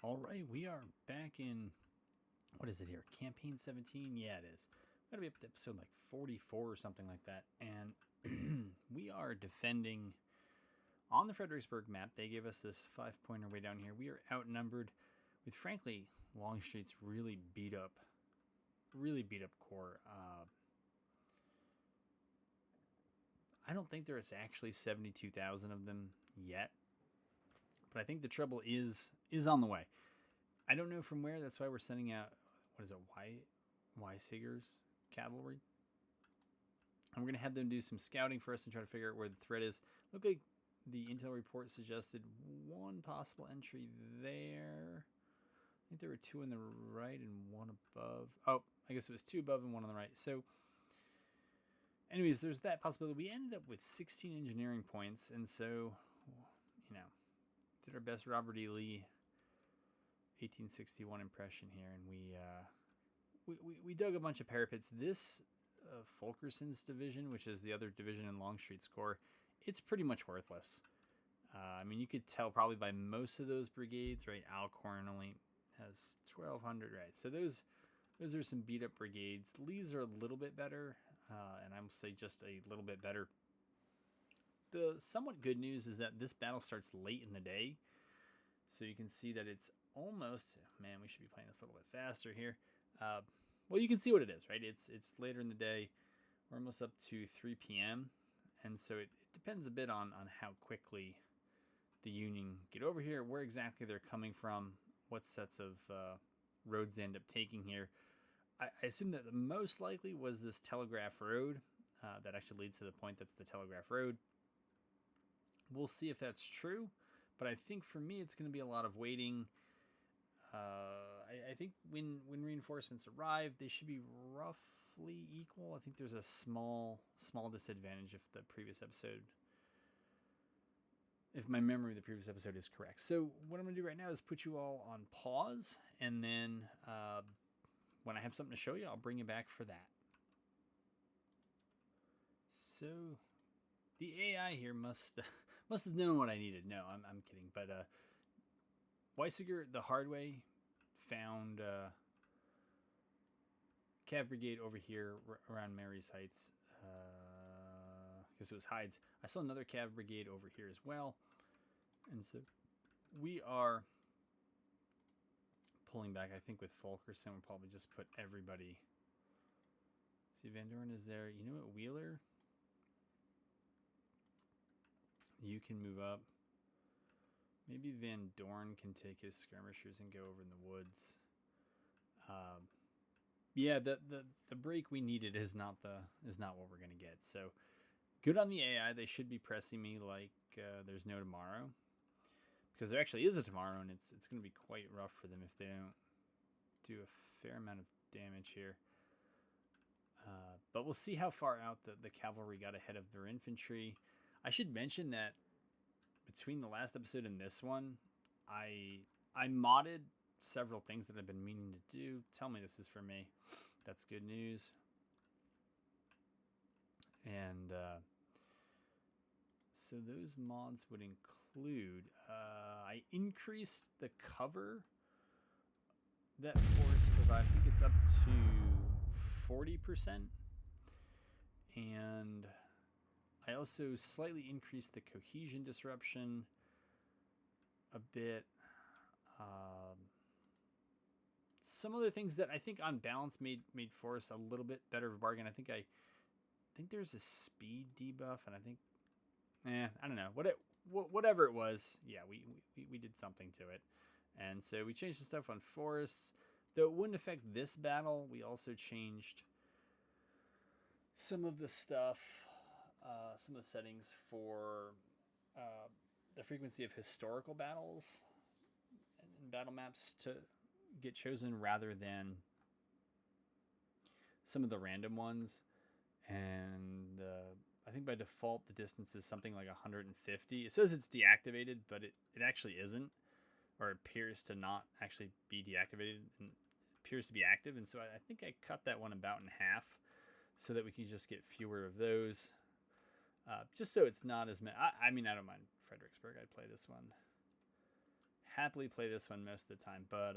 All right, we are back in, what is it here? Campaign 17? Yeah, it is. We're going to be up to episode like 44 or something like that. And we are defending on the Fredericksburg map. They gave us this 5-pointer way down here. We are outnumbered with, frankly, Longstreet's really beat up core. I don't think there's actually 72,000 of them yet. But I think the trouble is on the way. I don't know from where. That's why we're sending out, what is it, Weisigers cavalry. And we're going to have them do some scouting for us and try to figure out where the threat is. Look like the intel report suggested one possible entry there. I think there were two on the right and one above. Oh, I guess it was two above and one on the right. So, anyways, there's that possibility. We ended up with 16 engineering points. And so, did our best Robert E. Lee 1861 impression here, and we dug a bunch of parapets. This Fulkerson's division, which is the other division in Longstreet's corps, it's pretty much worthless. You could tell probably by most of those brigades, right? Alcorn only has 1,200, right? So those are some beat up brigades. Lee's are a little bit better, and I will say just a little bit better. The somewhat good news is that this battle starts late in the day, so you can see that it's almost, man, we should be playing this a little bit faster here. Well, you can see what it is, right? It's later in the day. We're almost up to 3 p.m. And so it depends a bit on how quickly the Union get over here, where exactly they're coming from, what sets of roads they end up taking here. I assume that the most likely was this Telegraph Road that actually leads to the point that's the Telegraph Road. We'll see if that's true, but I think for me it's going to be a lot of waiting. I think when reinforcements arrive, they should be roughly equal. I think there's a small disadvantage if my memory of the previous episode is correct. So what I'm going to do right now is put you all on pause, and then when I have something to show you, I'll bring you back for that. So the AI here must have known what I needed. No, I'm kidding. But Weisiger, the hard way, found Cav Brigade over here around Mary's Heights. Because it was Hyde's. I saw another Cav Brigade over here as well. And so we are pulling back. I think with Fulkerson, we'll probably just put everybody. See, Van Dorn is there. You know what, Wheeler? You can move up. Maybe Van Dorn can take his skirmishers and go over in the woods. Yeah, the break we needed is not what we're gonna get. So good on the AI. They should be pressing me like there's no tomorrow, because there actually is a tomorrow, and it's gonna be quite rough for them if they don't do a fair amount of damage here. But we'll see how far out the cavalry got ahead of their infantry. I should mention that between the last episode and this one, I modded several things that I've been meaning to do. Tell me this is for me. That's good news. And so those mods would include, I increased the cover that force provides. I think it's up to 40%. And I also slightly increased the cohesion disruption a bit. Some other things that I think on balance made Force a little bit better of a bargain. I think there's a speed debuff, and I think, I don't know. Whatever it was, yeah, we did something to it. And so we changed the stuff on Forests. Though it wouldn't affect this battle, we also changed some of the stuff, some of the settings for the frequency of historical battles and battle maps to get chosen rather than some of the random ones. And I think by default the distance is something like 150. It says it's deactivated, but it actually isn't, or it appears to not actually be deactivated and appears to be active. And so I think I cut that one about in half so that we can just get fewer of those. Just so it's not as many. I don't mind Fredericksburg. I'd play this one happily play this one most of the time, but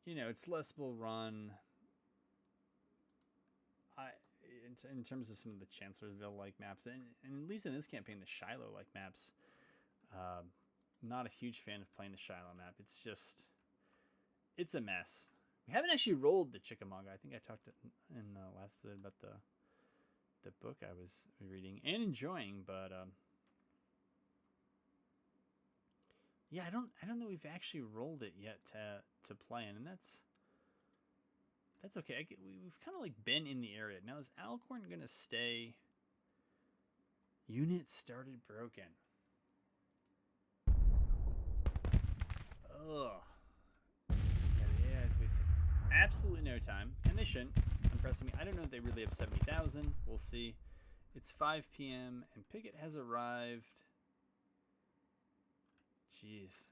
you know, it's less will run. In terms of some of the Chancellorsville like maps, and at least in this campaign, the Shiloh like maps. Not a huge fan of playing the Shiloh map. It's a mess. We haven't actually rolled the Chickamauga. I think I talked in the last episode about the book I was reading and enjoying, but yeah, I don't know we've actually rolled it yet to play in, and that's okay. We've kind of like been in the area. Now is Alcorn gonna stay? Unit started broken. Ugh. Yeah, it's wasted absolutely no time, and they shouldn't. Impressing me. I don't know if they really have 70,000. We'll see. It's 5 p.m. and Pickett has arrived. Jeez.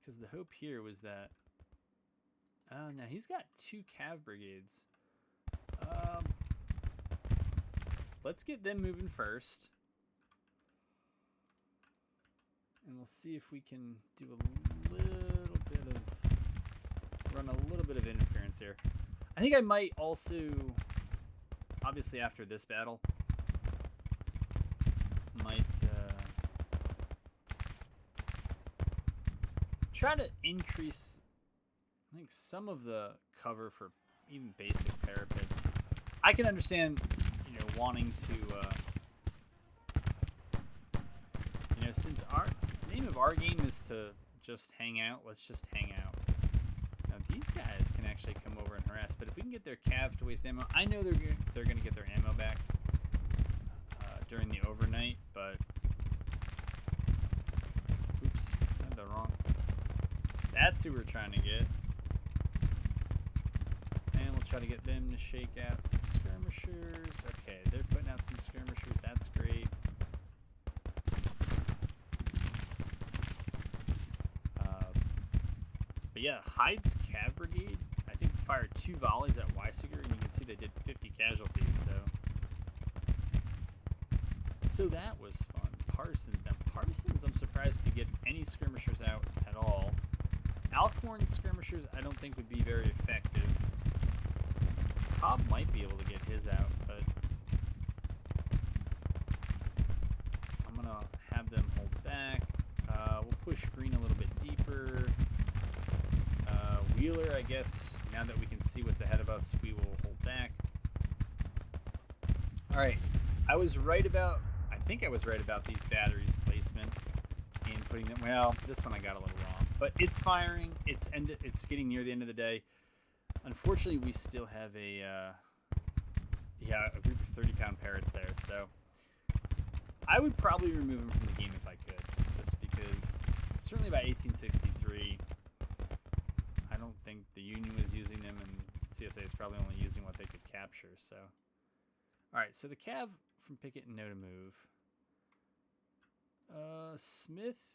Because the hope here was that. Oh, now he's got 2 cav brigades. Let's get them moving first. And we'll see if we can do run a little bit of interference here. I think I might also, obviously after this battle, might try to increase, I think, some of the cover for even basic parapets. I can understand, you know, wanting to, you know, since the name of our game is to just hang out, let's just hang out. Now these guys can actually come over and harass, but if we can get their cav to waste ammo, I know they're going to get their ammo back during the overnight, but oops, I had the wrong. That's who we're trying to get. And we'll try to get them to shake out some skirmishers. Okay, they're putting out some skirmishers. That's great. But yeah, Hyde's Cav Brigade, I think, fired 2 volleys at Weisiger, and you can see they did 50 casualties. So that was fun. Parsons. Now, Parsons, I'm surprised, could get any skirmishers out at all. Alcorn skirmishers, I don't think would be very effective. Cobb might be able to get his out, but I'm going to have them hold back. We'll push green a little bit deeper. Wheeler, I guess, now that we can see what's ahead of us, we will hold back. All right, I think I was right about these batteries placement in putting them, well, this one I got a little wrong, but it's firing, it's getting near the end of the day. Unfortunately, we still have a group of 30-pound parrots there, so I would probably remove them from the game if I could, just because certainly by 1863, I don't think the Union was using them, and CSA is probably only using what they could capture. So, all right. So the cav from Pickett know to move. Smith's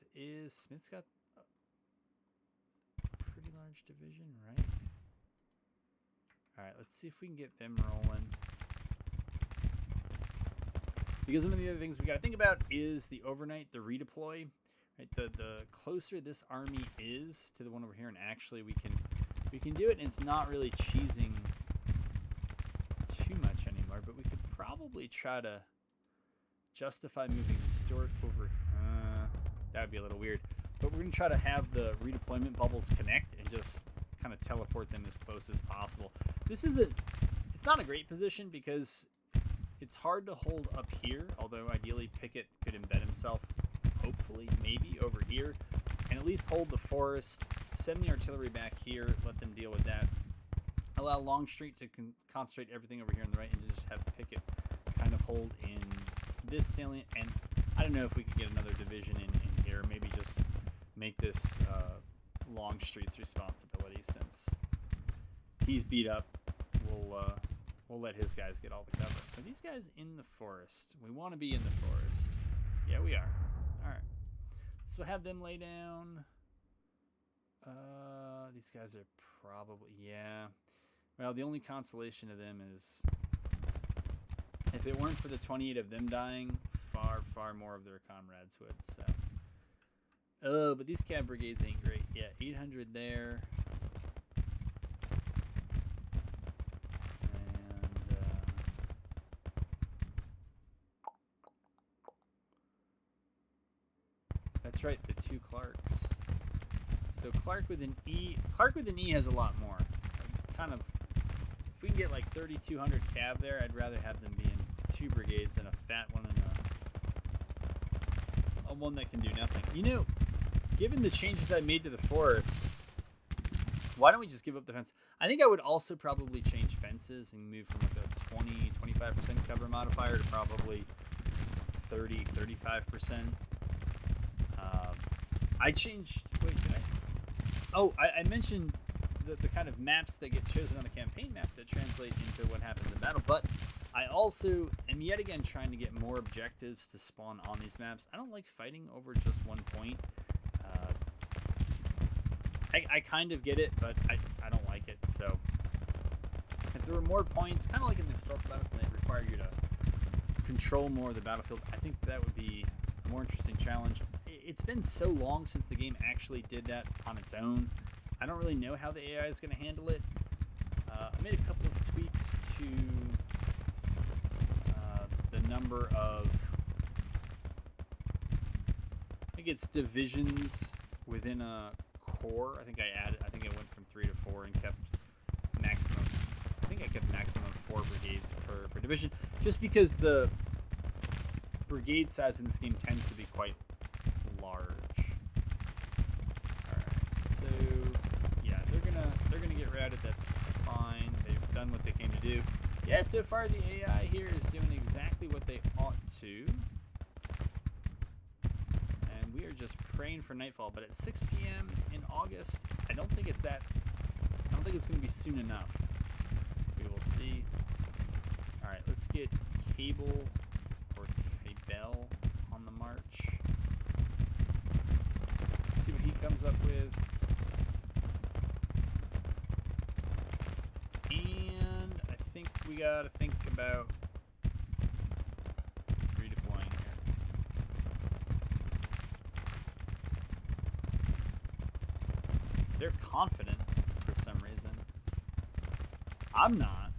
got a pretty large division, right? All right. Let's see if we can get them rolling. Because one of the other things we got to think about is the overnight, the redeploy. Right, the closer this army is to the one over here, and actually we can do it, and it's not really cheesing too much anymore, but we could probably try to justify moving Stort over. That would be a little weird, but we're going to try to have the redeployment bubbles connect and just kind of teleport them as close as possible. It's not a great position because it's hard to hold up here, although ideally Pickett could embed himself, hopefully, maybe over here, and at least hold the forest, send the artillery back here, let them deal with that, allow Longstreet to concentrate everything over here on the right, and just have Pickett kind of hold in this salient. And I don't know if we could get another division in here, maybe just make this Longstreet's responsibility, since he's beat up. We'll let his guys get all the cover. Are these guys in the forest? We want to be in the forest. Yeah, we are. All right. So have them lay down. These guys are probably, yeah. Well, the only consolation to them is If it weren't for the 28 of them dying, far more of their comrades would. So, oh, but these cav brigades ain't great. Yeah, 800 there. That's right, the 2 Clarks. So Clark with an E. Clark with an E has a lot more. Kind of, if we can get like 3,200 cav there, I'd rather have them be in 2 brigades than a fat one and a one that can do nothing. You know, given the changes I made to the forest, why don't we just give up the fence? I think I would also probably change fences and move from like a 20-25% cover modifier to probably 30-35%. I changed. Wait, did I? Oh, I mentioned the kind of maps that get chosen on the campaign map that translate into what happens in battle. But I also am yet again trying to get more objectives to spawn on these maps. I don't like fighting over just one point. I kind of get it, but I don't like it. So if there were more points, kind of like in the historical battles, and they require you to control more of the battlefield, I think that would be a more interesting challenge. It's been so long since the game actually did that on its own. I don't really know how the AI is going to handle it. I made a couple of tweaks to the number of, I think it's divisions within a corps. I think I went from 3 to 4 and kept maximum. I think I kept maximum 4 brigades per division, just because the brigade size in this game tends to be quite large. Alright, so yeah, they're gonna get routed, that's fine. They've done what they came to do. Yeah, so far the AI here is doing exactly what they ought to. And we are just praying for nightfall, but at 6 p.m. in August, I don't think it's gonna be soon enough. We will see. Alright, let's get Cable or Cabell on the march. See what he comes up with. And I think we gotta think about redeploying here. They're confident for some reason. I'm not.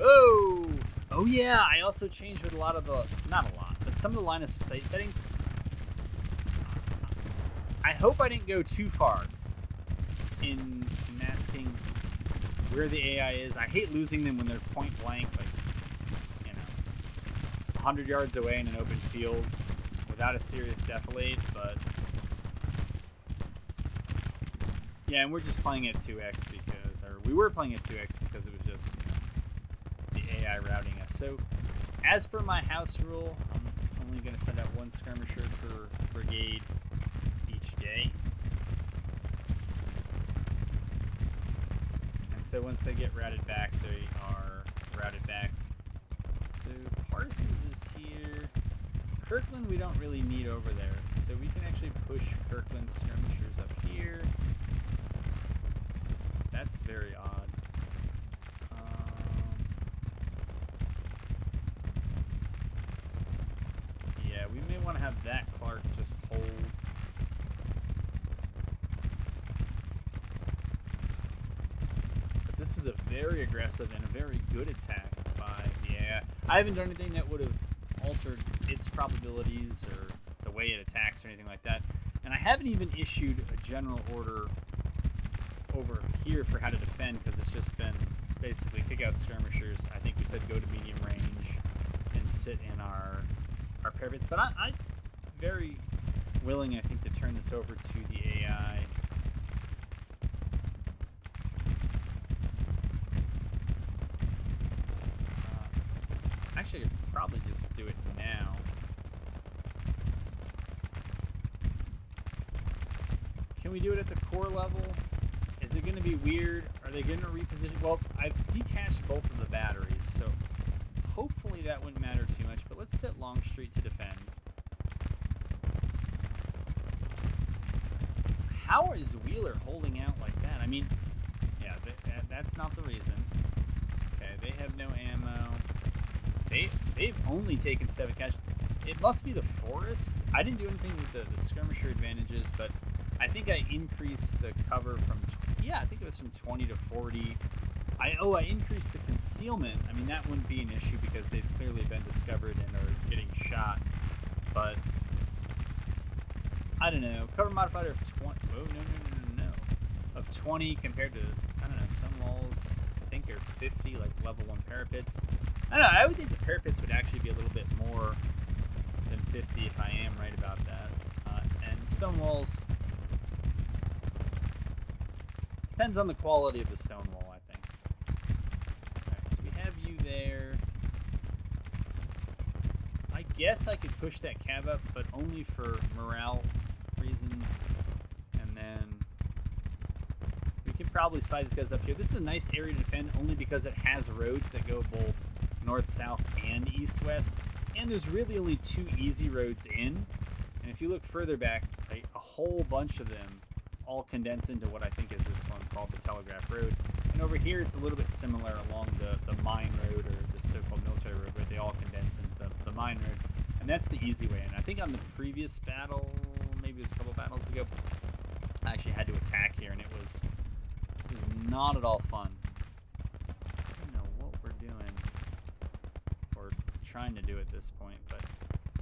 Oh! Oh yeah, I also changed with a lot of the, not a lot, but some of the line of sight settings. I hope I didn't go too far in masking where the AI is. I hate losing them when they're point blank, like, 100 yards away in an open field without a serious defilade, but yeah, and we're just playing at 2x because, or we were playing at 2x because it was just the AI routing us. So as per my house rule, I'm only going to send out 1 skirmisher per brigade each day. And so once they get routed back, they are routed back. So Parsons is here. Kirkland we don't really need over there, so we can actually push Kirkland skirmishers up here. That's very odd. Yeah, we may want to have that Clark just hold. But this is a very aggressive and a very good attack by the AI. I haven't done anything that would have altered its probabilities or the way it attacks or anything like that. And I haven't even issued a general order over here for how to defend, because it's just been basically kick out skirmishers. I think we said go to medium range and sit in our parapets. But I'm very willing, I think, to turn this over to the AI. Actually, I could probably just do it now. Can we do it at the core level? Is it going to be weird? Are they going to reposition? Well, I've detached both of the batteries, so hopefully that wouldn't matter too much. But let's set Longstreet to defend. How is Wheeler holding out like that? I mean, yeah, that's not the reason. Okay, they have no ammo. They've only taken 7 casualties. It must be the forest. I didn't do anything with the skirmisher advantages, but I think I increased the cover from I think it was from 20 to 40. I increased the concealment. I mean, that wouldn't be an issue because they've clearly been discovered and are getting shot. But I don't know. Cover modifier of 20. Oh no. Of 20 compared to, I don't know, some walls I think are 50, like level 1 parapets. I don't know. I would think the parapets would actually be a little bit more than 50 if I am right about that. And stone walls depends on the quality of the stone wall, I think. Alright, so we have you there. I guess I could push that cav up, but only for morale reasons. And then we can probably slide these guys up here. This is a nice area to defend only because it has roads that go both north, south, and east, west. And there's really only 2 easy roads in. And if you look further back, like, a whole bunch of them all condense into what I think is this one called the Telegraph Road. And over here it's a little bit similar along the mine road, or the so-called military road, where they all condense into the mine road. And that's the easy way. And I think on the previous battle, maybe it was a couple battles ago, I actually had to attack here, and it was not at all fun. I don't know what we're doing, or trying to do at this point, but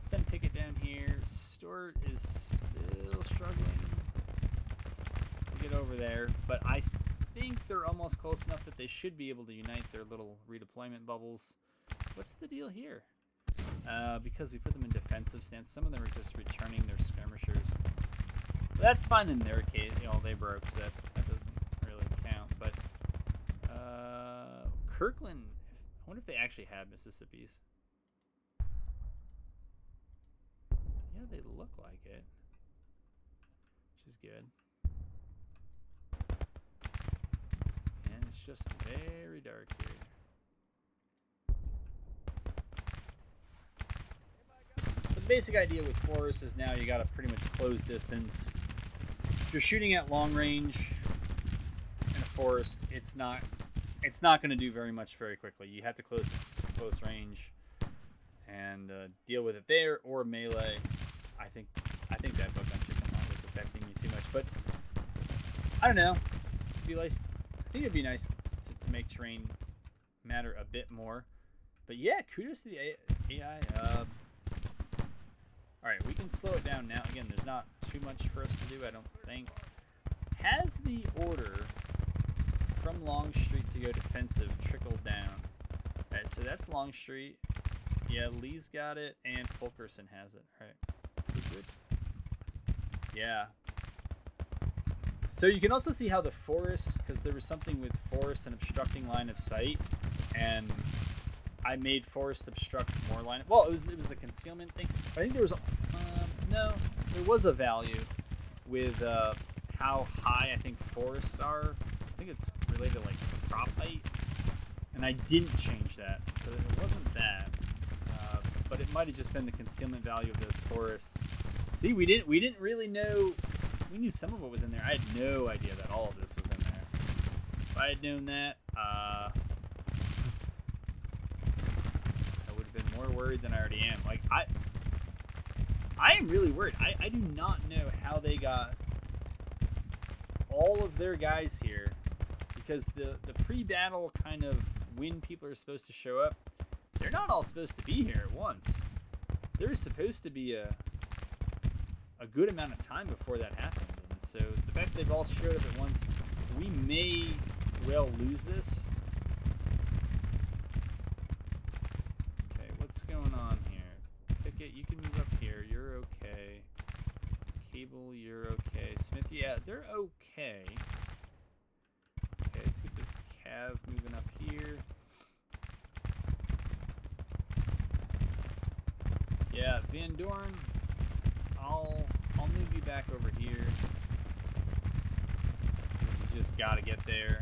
send Pickett down here. Stuart is still struggling to get over there, but I think they're almost close enough that they should be able to unite their little redeployment bubbles. What's the deal here? Because we put them in defensive stance, some of them are just returning their skirmishers. That's fine in their case. You know, they broke, so that doesn't really count. But Kirkland, I wonder if they actually have Mississippi's. Yeah, they look like it, which is good. And it's just very dark here. The basic idea with forests is now you got a pretty much close distance. If you're shooting at long range in a forest, it's not going to do very much very quickly. You have to close range and deal with it there, or melee. I think that book on Chicken Mom is affecting me too much, but I don't know. I think it'd be nice to make terrain matter a bit more. But yeah, kudos to the AI. Alright, we can slow it down now. Again, there's not too much for us to do, I don't think. Has the order from Longstreet to go defensive trickled down? Alright, so that's Longstreet. Yeah, Lee's got it, and Fulkerson has it. Alright, good. Yeah. So you can also see how the forest, because there was something with forest and obstructing line of sight, and I made forest obstruct more line. Well, it was the concealment thing. I think there was there was a value with how high I think forests are. I think it's related to like crop height, and I didn't change that, so it wasn't that. But it might have just been the concealment value of those forests. See, we didn't really know. We knew some of what was in there. I had no idea that all of this was in there. If I had known that, I would have been more worried than I already am. Like, I am really worried. I do not know how they got all of their guys here, because the pre-battle kind of when people are supposed to show up, they're not all supposed to be here at once. There's supposed to be a good amount of time before that happened. And so the fact that they've all showed up at once, we may well lose this. Okay, what's going on here? Pickett, you can move up here. You're okay. Cable, you're okay. Smith, yeah, they're okay. Okay, let's get this Cav moving up here. Yeah, Van Dorn, I'll move you back over here. You just gotta get there.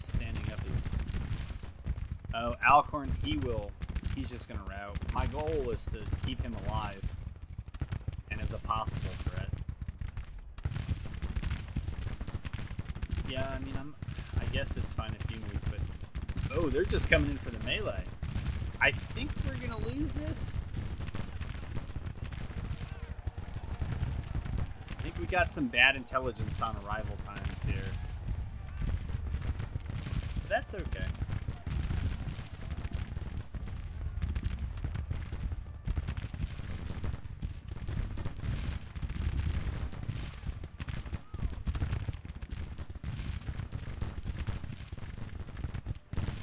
standing up is... Oh, Alcorn, he's just going to route. My goal is to keep him alive and as a possible threat. Yeah, I mean, I guess it's fine if you move, but... Oh, they're just coming in for the melee. I think we're going to lose this. I think we got some bad intelligence on arrival times here. But that's okay.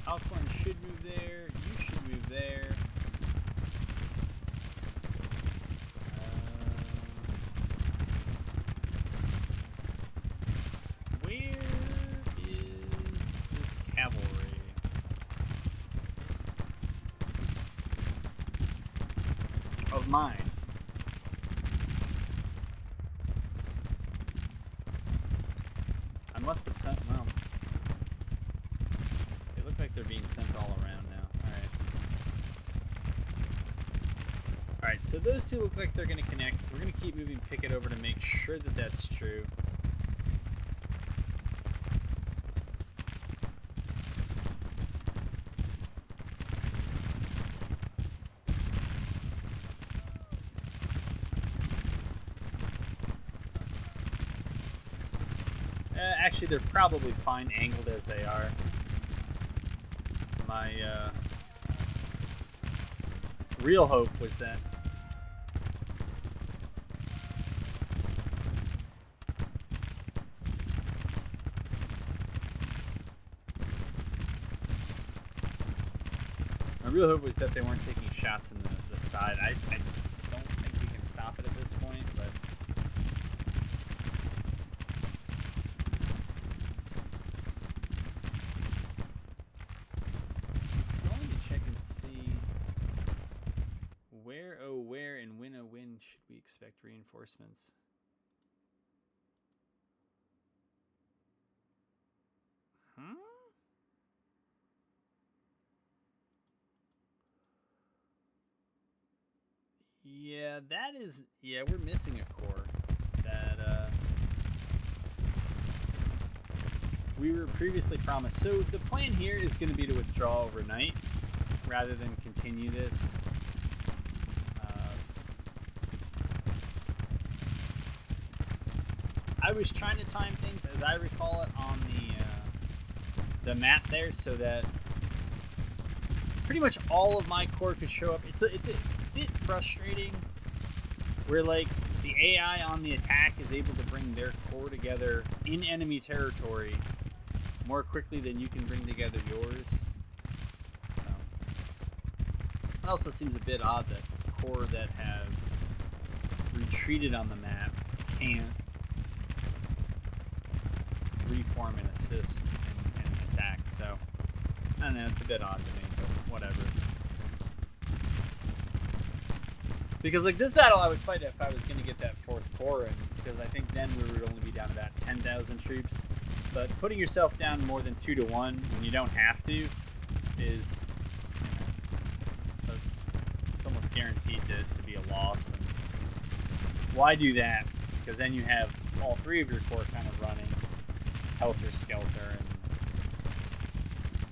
Alcorn should move there. You should move there. Where is this cavalry? Of mine. I must have sent them. Like they're being sent all around now. Alright, so those two look like they're going to connect. We're going to keep moving Pickett over to make sure that that's true. Actually, they're probably fine angled as they are. My real hope was that they weren't taking shots in the side. I don't think we can stop it at this point, but see where and when should we expect reinforcements? Yeah, we're missing a corps that we were previously promised. So the plan here is going to be to withdraw overnight rather than continue this. I was trying to time things, as I recall it, on the map there, so that pretty much all of my corps could show up. It's a bit frustrating, where like the AI on the attack is able to bring their corps together in enemy territory more quickly than you can bring together yours. It also seems a bit odd that corps that have retreated on the map can't reform and assist and attack. So, I don't know, it's a bit odd to me, but whatever. Because, like, this battle I would fight if I was going to get that 4th Corps in, because I think then we would only be down about 10,000 troops. But putting yourself down more than 2 to 1 when you don't have to is... almost guaranteed to be a loss. And why do that? Because then you have all 3 of your corps kind of running helter-skelter, and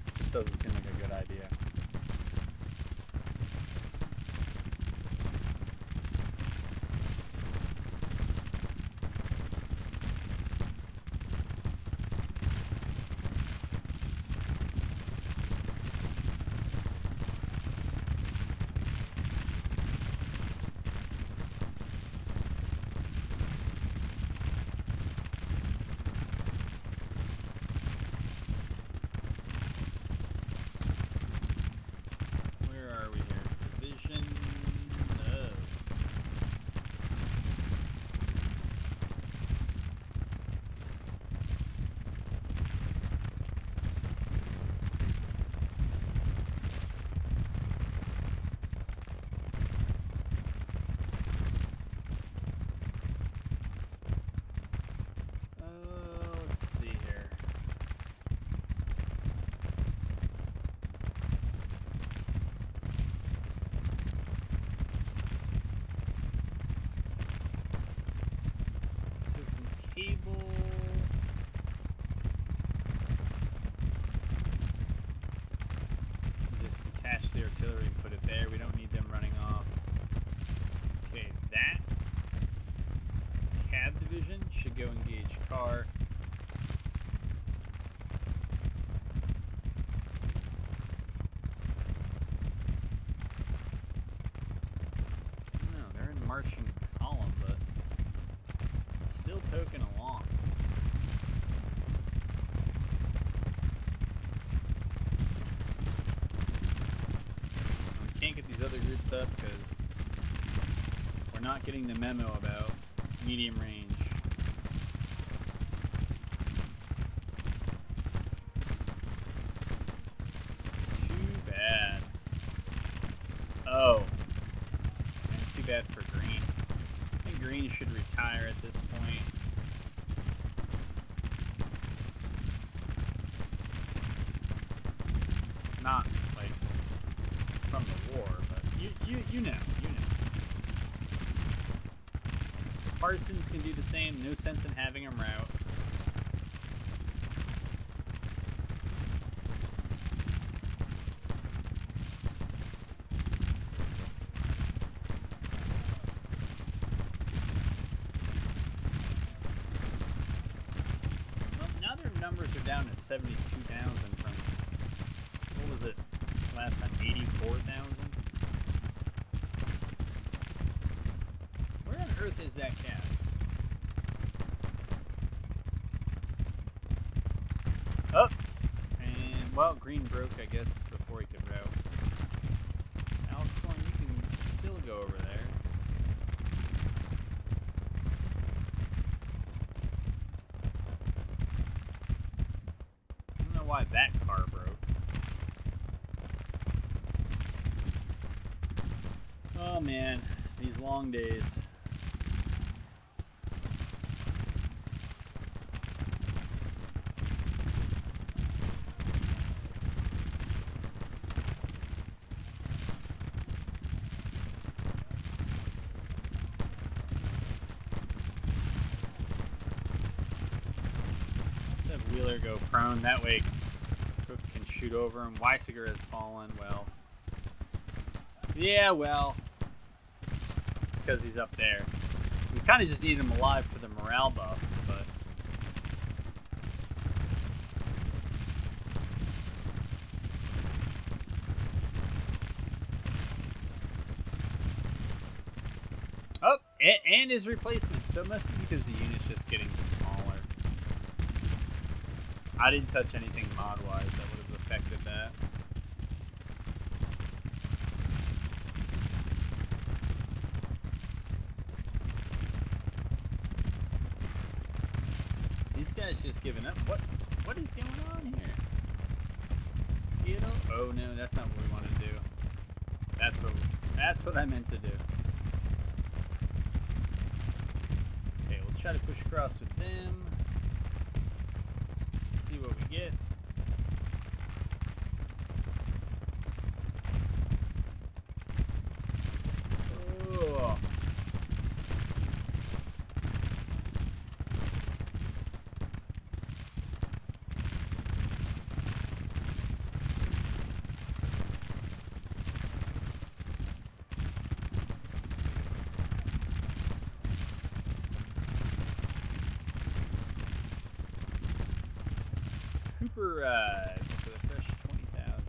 it just doesn't seem like a good idea. go engage car. No, they're in marching column, but still poking along. We can't get these other groups up because we're not getting the memo about medium range. Too bad. Oh. And too bad for green. I think green should retire at this point. Not like from the war, but you know. Parsons can do the same. No sense in having him route. Well, now their numbers are down to 72,000 from, what was it last time, 84,000? Where on earth is that cat? Oh! And, well, green broke, I guess, before he could route. Alcorn, you can still go over there. I don't know why that car broke. Oh, man. These long days. Wheeler go prone, that way Cook can shoot over him. Weisiger has fallen. Well, yeah, well, it's because he's up there. We kind of just need him alive for the morale buff, but oh, and his replacement. So it must be because the unit's just getting smaller. I didn't touch anything mod-wise that would have affected that. These guys just giving up. What is going on here? You know? Oh no, that's not what we want to do. That's what I meant to do. Okay, we'll try to push across with them. See what we get. Oh. Cooper arrives with a fresh 20,000.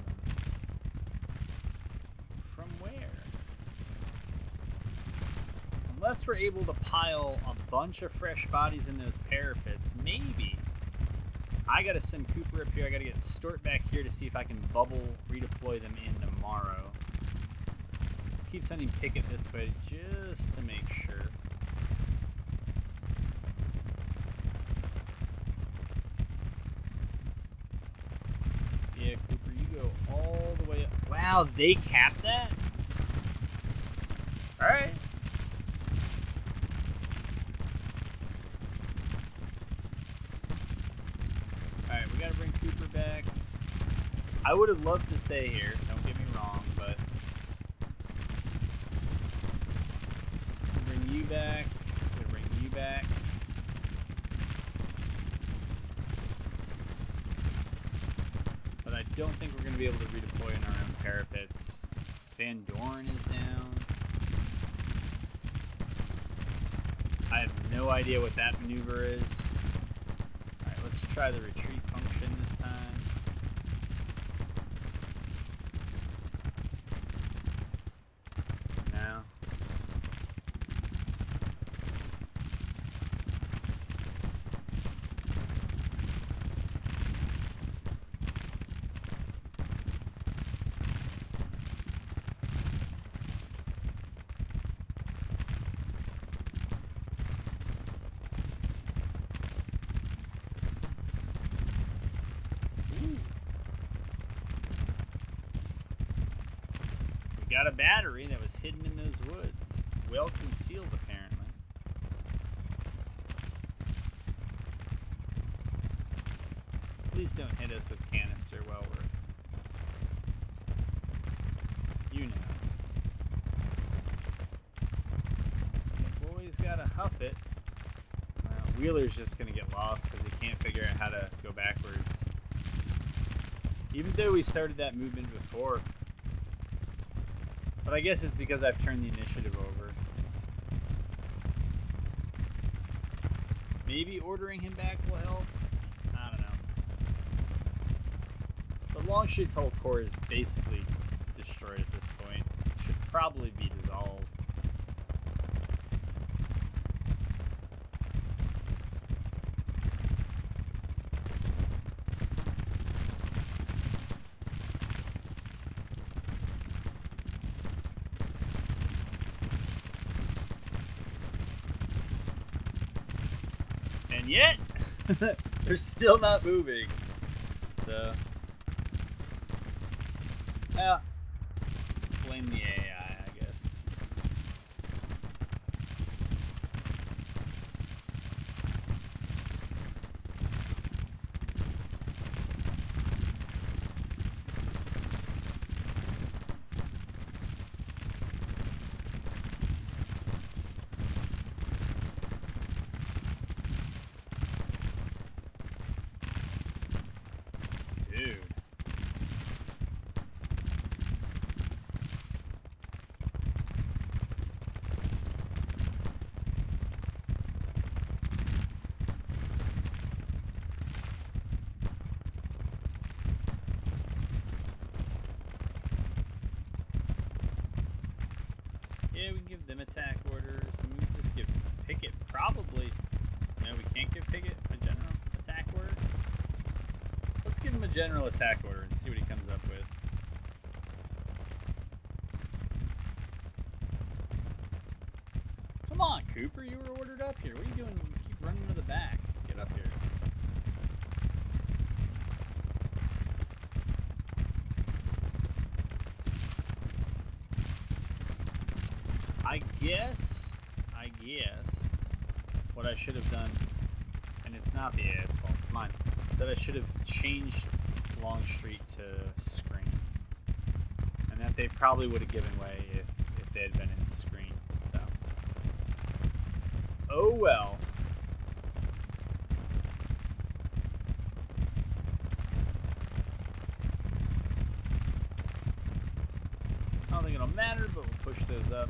From where? Unless we're able to pile a bunch of fresh bodies in those parapets, maybe. I gotta send Cooper up here. I gotta get Stort back here to see if I can bubble redeploy them in tomorrow. Keep sending Pickett this way just to make sure. Yeah, Cooper, you go all the way up. Wow, they capped that? Alright. Alright, we gotta bring Cooper back. I would have loved to stay here, don't get me wrong, but bring you back. Bring you back. But I don't think we're going to be able to redeploy in our own parapets. Van Dorn is down. I have no idea what that maneuver is. Alright, let's try the retreat function this time. Now. Got a battery that was hidden in those woods. Well concealed, apparently. Please don't hit us with canister while we're... You know. The boy's gotta huff it. Wheeler's just gonna get lost because he can't figure out how to go backwards. Even though we started that movement before. But I guess it's because I've turned the initiative over. Maybe ordering him back will help? I don't know. But Longstreet's whole core is basically destroyed at this point. Should probably be dissolved. And yet, they're still not moving. So, well, blame the AI, I guess. Dude. Yeah, we can give them attack orders, and we can just give Pickett probably. No, we can't give Pickett a general attack order. Let's give him a general attack order and see what he comes up with. Come on, Cooper, you were ordered up here. What are you doing? You keep running to the back. Get up here. I guess what I should have done, and it's not the AI's fault, it's mine, is that I should have changed Longstreet to screen. And that they probably would have given way if they had been in screen, so. Oh well. I don't think it'll matter, but we'll push those up.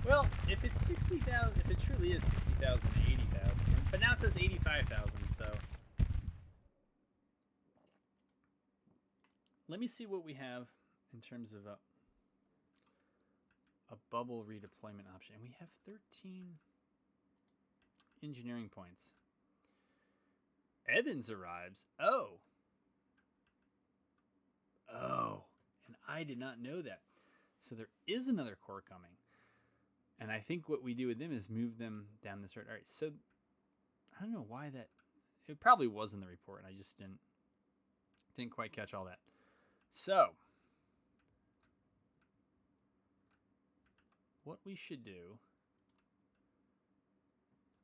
Well, if it's 60,000, if it truly is 60,000 to 80,000, but now it says 85,000, so. Let me see what we have in terms of a bubble redeployment option. We have 13 engineering points. Evans arrives. Oh, and I did not know that. So there is another corps coming. And I think what we do with them is move them down this road. All right, so I don't know why that... It probably was in the report, and I just didn't quite catch all that. So, what we should do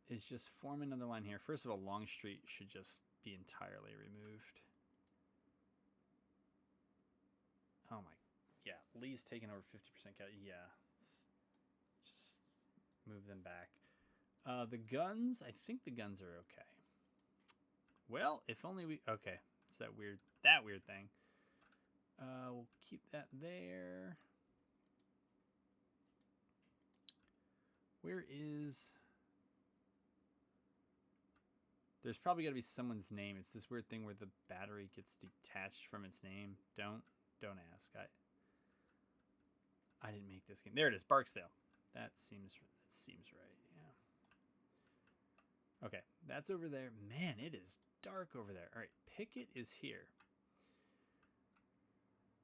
is just form another line here. First of all, Longstreet should just be entirely removed. Oh my... Yeah, Lee's taking over 50% cut. Yeah. Just move them back. The guns, I think the guns are okay. Well, if only we... Okay, it's that weird thing. We'll keep that there. Where is... There's probably got to be someone's name. It's this weird thing where the battery gets detached from its name. Don't ask. I didn't make this game. There it is, Barksdale. That seems right. Yeah. Okay, that's over there. Man, it is dark over there. All right, Pickett is here.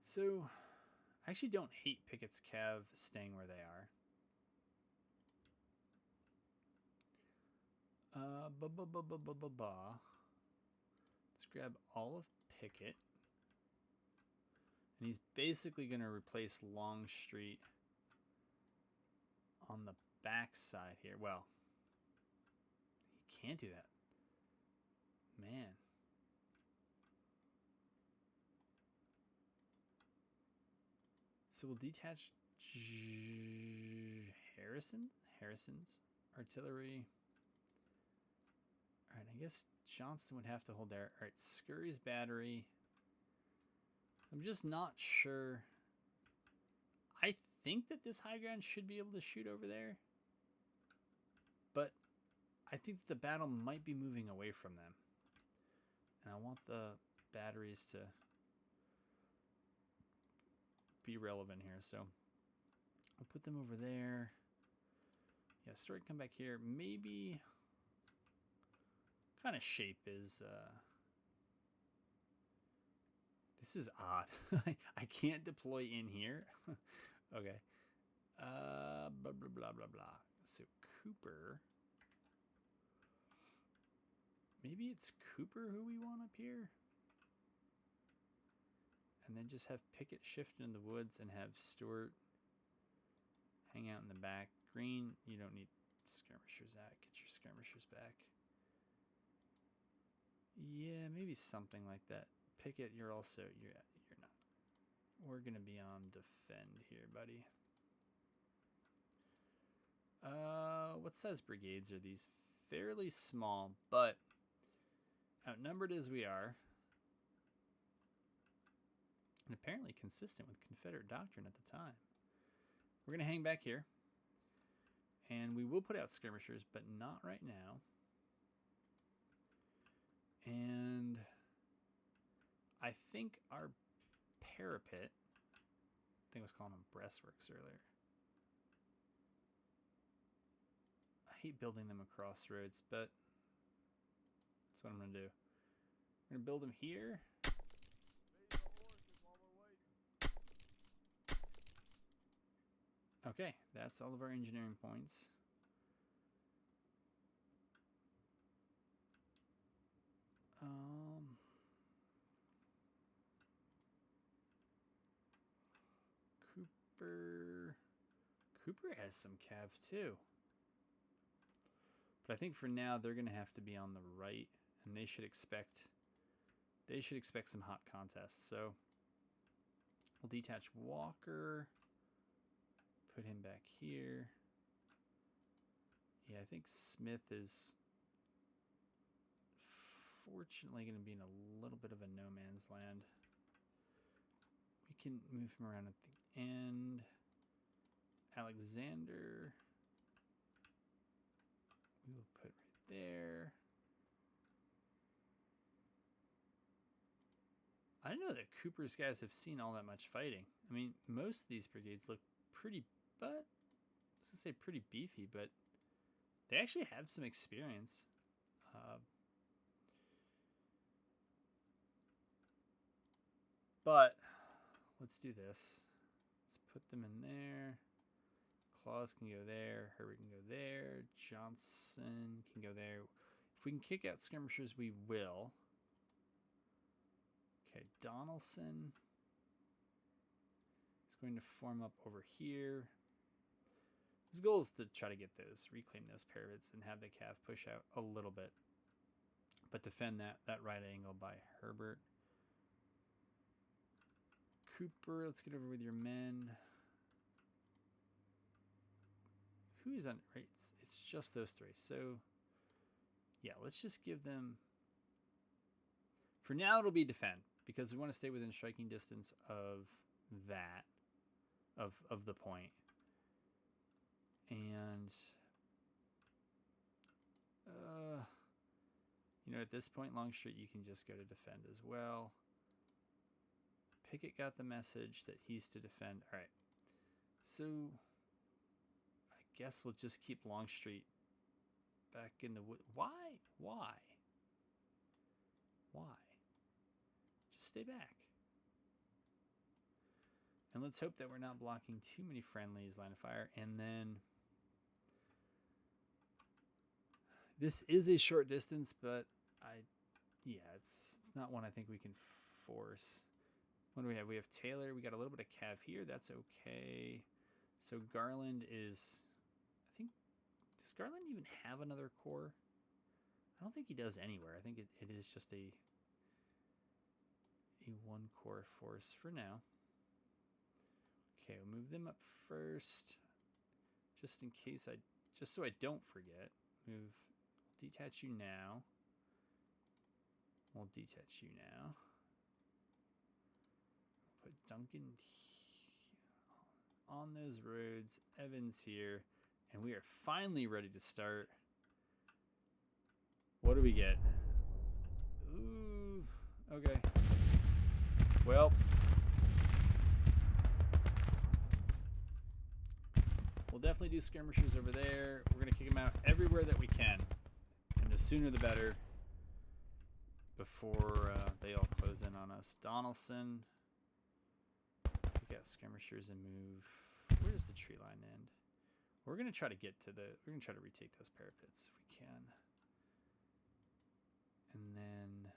So, I actually don't hate Pickett's Cav staying where they are. Let's grab all of Pickett. And he's basically going to replace Longstreet on the back side here. Well, he can't do that. Man. So we'll detach Harrison's artillery. All right, I guess Johnston would have to hold there. All right, Scurry's battery. I'm just not sure. I think that this high ground should be able to shoot over there. But I think that the battle might be moving away from them. And I want the batteries to be relevant here. So I'll put them over there. Yeah, Story come back here. Maybe... What kind of shape is... This is odd. I can't deploy in here. Okay. Blah, blah, blah, blah, blah. So Cooper. Maybe it's Cooper who we want up here. And then just have Pickett shift into the woods and have Stewart hang out in the back. Green, you don't need skirmishers out. Get your skirmishers back. Yeah, maybe something like that. Pickett, you're not. We're gonna be on defend here, buddy. What size brigades are these? Fairly small, but outnumbered as we are, and apparently consistent with Confederate doctrine at the time. We're gonna hang back here, and we will put out skirmishers, but not right now. And I think our parapet, I think I was calling them breastworks earlier. I hate building them across roads, but that's what I'm going to do. We're going to build them here. Okay, that's all of our engineering points. Cooper has some cav too. But I think for now they're going to have to be on the right, and they should expect some hot contests. So we'll detach Walker, put him back here. Yeah, I think Smith is fortunately going to be in a little bit of a no man's land. We can move him around at the end. Alexander, we will put right there. I don't know that Cooper's guys have seen all that much fighting. I mean, most of these brigades look pretty, but I was gonna say pretty beefy, but they actually have some experience. But let's do this. Let's put them in there. Claus can go there. Herbert can go there. Johnson can go there. If we can kick out skirmishers, we will. Okay, Donaldson is going to form up over here. His goal is to try to get those, reclaim those parapets, and have the cav push out a little bit. But defend that right angle by Herbert. Cooper, let's get over with your men. Who Who's on, right? It's just those three. So, yeah, let's just give them, for now it'll be defend, because we want to stay within striking distance of that, of the point. And, you know, at this point, Longstreet, you can just go to defend as well. Pickett got the message that he's to defend. All right. So I guess we'll just keep Longstreet back in the wood. Why? Just stay back. And let's hope that we're not blocking too many friendlies, line of fire. And then this is a short distance, but it's not one I think we can force. What do we have? We have Taylor. We got a little bit of Cav here. That's okay. So Garland is, I think, does Garland even have another corps? I don't think he does anywhere. I think it is just a one corps force for now. Okay, we'll move them up first, just in case just so I don't forget. Detach you now. We'll detach you now. Put Duncan on those roads, Evans here, and we are finally ready to start. What do we get? Ooh, okay. Well, we'll definitely do skirmishers over there. We're going to kick them out everywhere that we can, and the sooner the better before they all close in on us. Donaldson. We got skirmishers and move. Where does the tree line end? We're gonna try to retake those parapets if we can. And then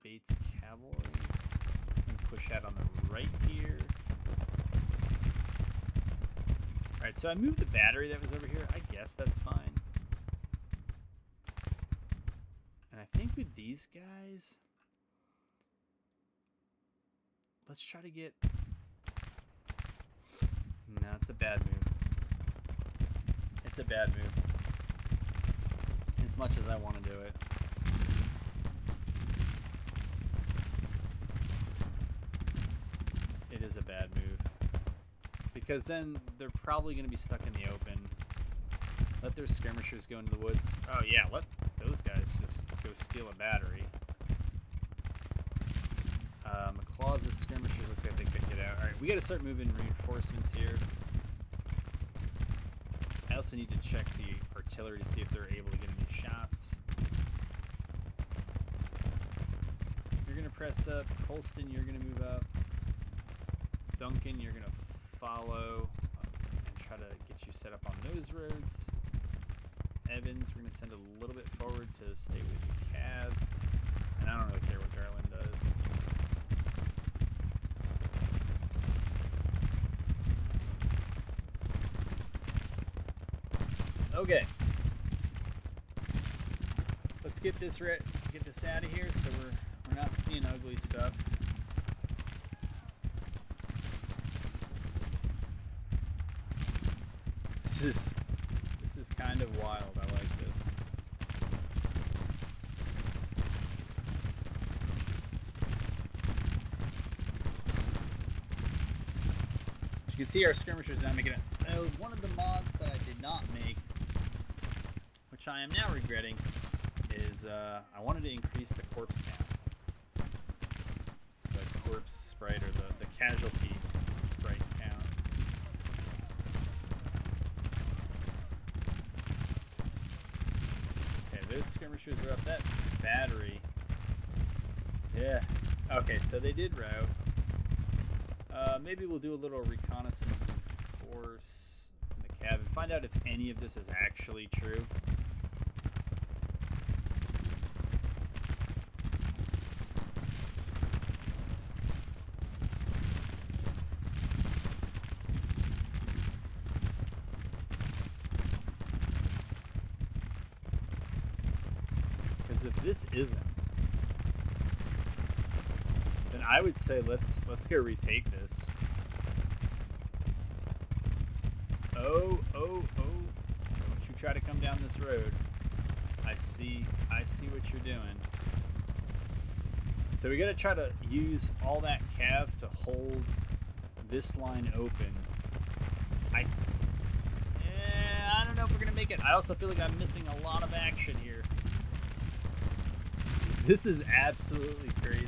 Bates cavalry. And push out on the right here. Alright, so I moved the battery that was over here. I guess that's fine. And I think with these guys, let's try to get... No, it's a bad move. It's a bad move. As much as I want to do it. It is a bad move. Because then they're probably going to be stuck in the open. Let their skirmishers go into the woods. Oh yeah, let those guys just go steal a battery. McClaw's skirmishers looks like they could get out. Alright, we got to start moving reinforcements here. I also need to check the artillery to see if they're able to get any shots. You're going to press up. Holston, you're going to move up. Duncan, you're going to follow and try to get you set up on those roads. Evans, we're going to send a little bit forward to stay with the Cav. And I don't really care what Garland does. Okay. Let's get this out of here so we're not seeing ugly stuff. This is kind of wild. I like this. As you can see, our skirmishers now making it. One of the mods that I did not make, which I am now regretting, is I wanted to increase the corpse count. The corpse sprite, or the casualty sprite count. Those skirmishers were up. That battery. Yeah. Okay, so they did rout. Maybe we'll do a little reconnaissance and force from the Cav and find out if any of this is actually true. If this isn't, then I would say let's go retake this. Oh. you try to come down this road. I see what you're doing. So we gotta try to use all that cav to hold this line open. I don't know if we're gonna make it. I also feel like I'm missing a lot of action here. This is absolutely crazy.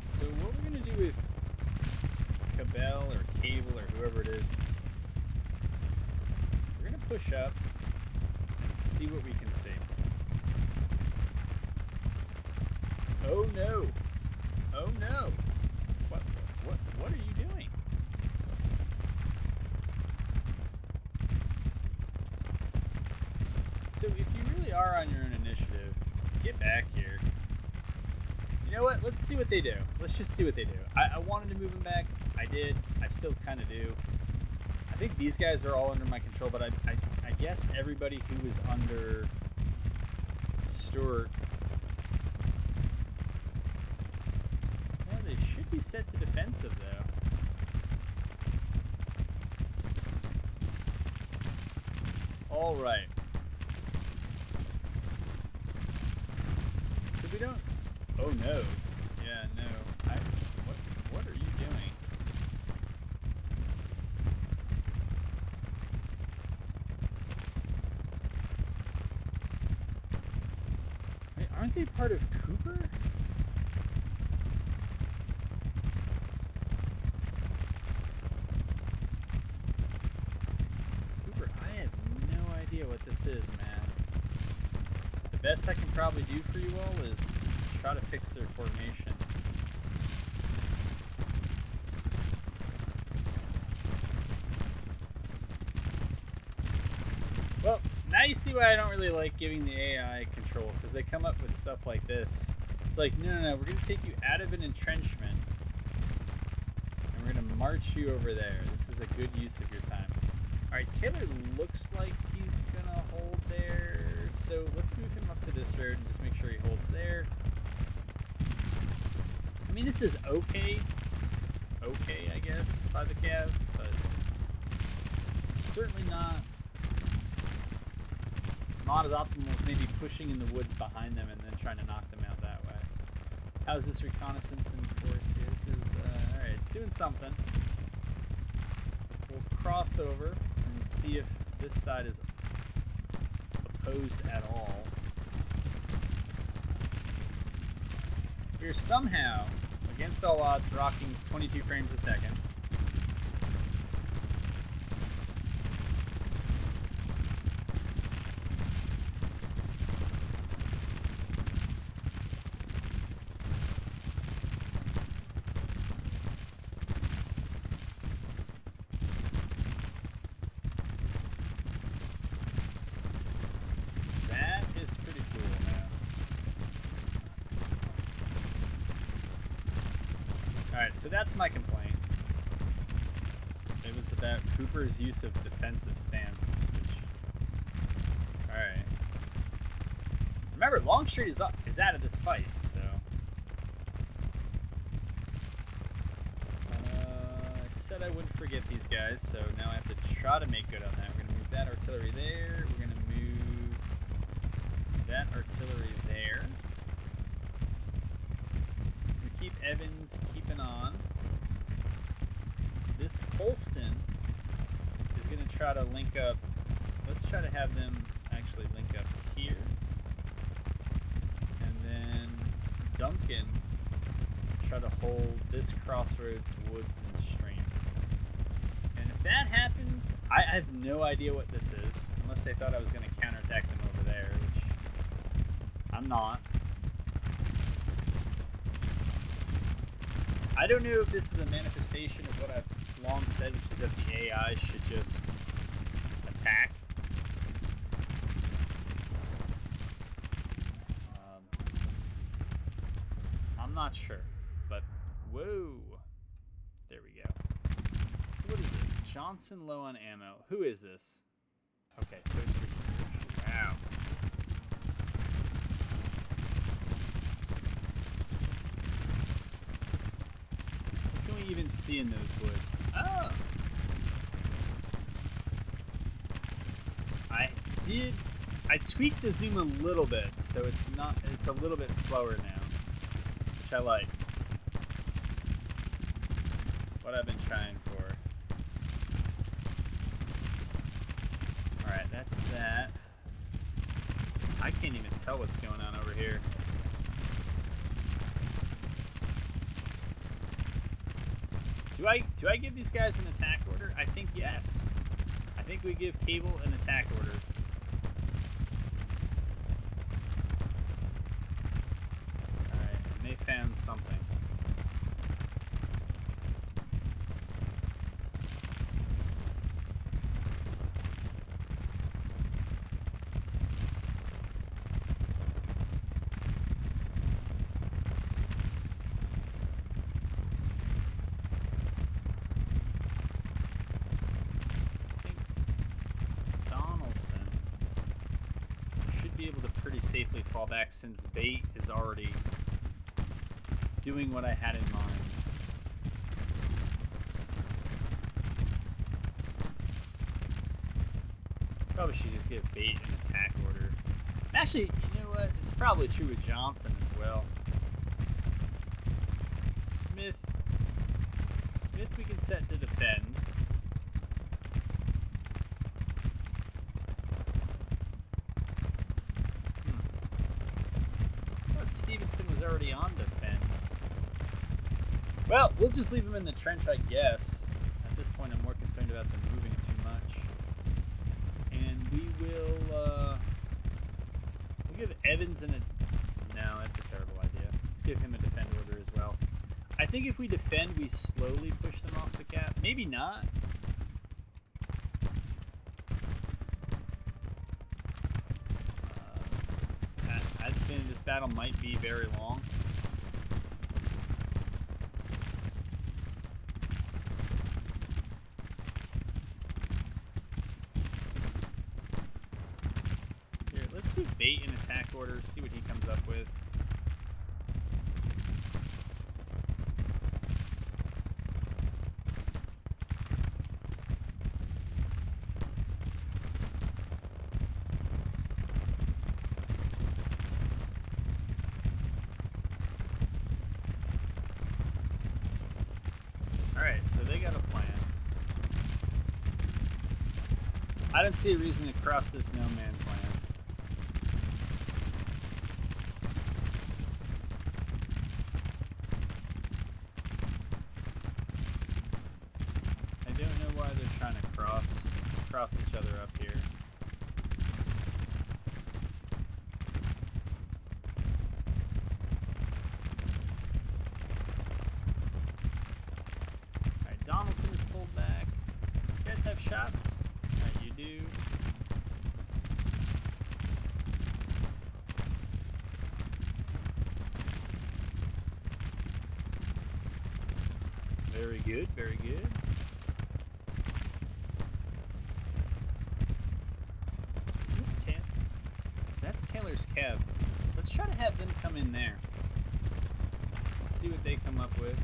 So what we're going to do with Cabell or Cable or whoever it is, we're going to push up and see what we can see. Oh no! Oh no! What are you doing? So if you really are on your own initiative, get back here. You know what? Let's see what they do. Let's just see what they do. I wanted to move them back. I did. I still kind of do. I think these guys are all under my control, but I guess everybody who was under Stuart, yeah, they should be set to defensive though. All right. So we don't. Oh no. Yeah, no. What are you doing? Wait, aren't they part of Cooper? Cooper, I have no idea what this is, man. The best I can probably do for you all is try to fix their formation. Well, now you see why I don't really like giving the AI control, because they come up with stuff like this. It's like, no, we're going to take you out of an entrenchment, and we're going to march you over there. This is a good use of your time. Alright, Taylor looks like he's going to hold there, so let's move him up to this road and just make sure he holds there. I mean, this is okay, I guess, by the Cav, but certainly not as optimal as maybe pushing in the woods behind them and then trying to knock them out that way. How's this reconnaissance in force here? This is, alright, it's doing something. We'll cross over and see if this side is opposed at all. We're somehow, against all odds, rocking 22 frames a second. That is pretty cool, man. Alright, so that's my complaint. It was about Cooper's use of defensive stance, which... Alright. Remember, Longstreet is out of this fight, so... I said I wouldn't forget these guys, so now I have to try to make good on that. We're going to move that artillery there. We're going to move that artillery there. Keep Evans keeping on. This Colston is going to try to link up. Let's try to have them actually link up here. And then Duncan try to hold this crossroads, woods, and stream. And if that happens, I have no idea what this is, unless they thought I was going to counterattack them over there, which I'm not. I don't know if this is a manifestation of what I've long said, which is that the AI should just attack. not sure. But, whoa. There we go. So what is this? Johnson low on ammo. Who is this? Okay, so it's your search. Wow. What can we even see in those woods? Oh! I tweaked the zoom a little bit, so it's a little bit slower now, which I like. What I've been trying for. Alright, that's that. I can't even tell what's going on over here. Do I give these guys an attack order? I think yes. I think we give Cable an attack order. Alright, and they found something. Safely fall back since bait is already doing what I had in mind. Probably should just give bait an attack order. Actually, you know what? It's probably true with Johnson as well. Smith we can set to defend. Stevenson was already on defend. Well, we'll just leave him in the trench, I guess. At this point, I'm more concerned about them moving too much. And we will, we'll give Evans no, that's a terrible idea. Let's give him a defend order as well. I think if we defend, we slowly push them off the cap. Maybe not. This battle might be very long. Here, let's do bait and attack order, see what he comes up with. So they got a plan. I don't see a reason to cross this no man's land. I don't know why they're trying to cross each other up here. Donaldson is pulled back. You guys have shots? Alright, you do. Very good, very good. Is this Taylor? So that's Taylor's Kev. Let's try to have them come in there. Let's see what they come up with.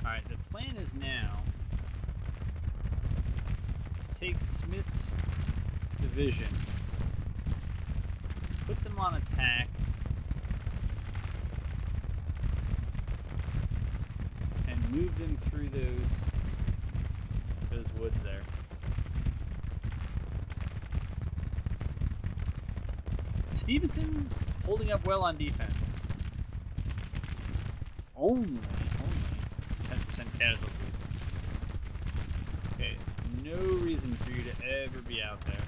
Alright, the plan is now to take Smith's division, put them on attack, and move them through those woods there. Stevenson holding up well on defense. Only 10% casualties. Okay, no reason for you to ever be out there.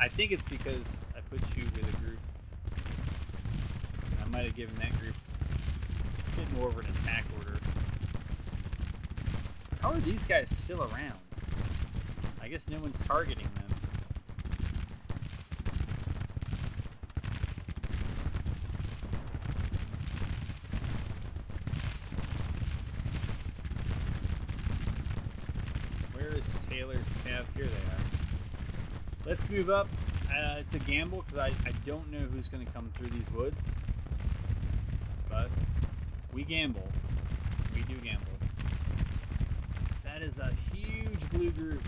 I think it's because I put you with a group. I might have given that group a bit more of an attack order. How are these guys still around? I guess no one's targeting them. Where is Taylor's cav? Here they are. Let's move up. It's a gamble because I don't know who's going to come through these woods. But we gamble. We do gamble. That is a huge blue group.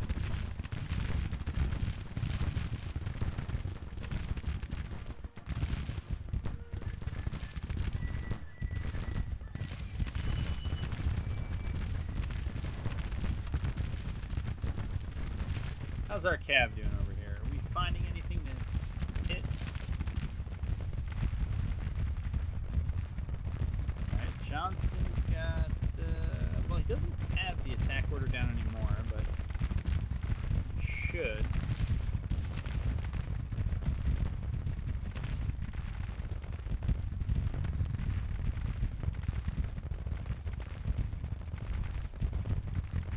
How's our cav doing over here? Are we finding anything to hit? Alright, Johnston's got... well, he doesn't have the attack order down anymore, but should.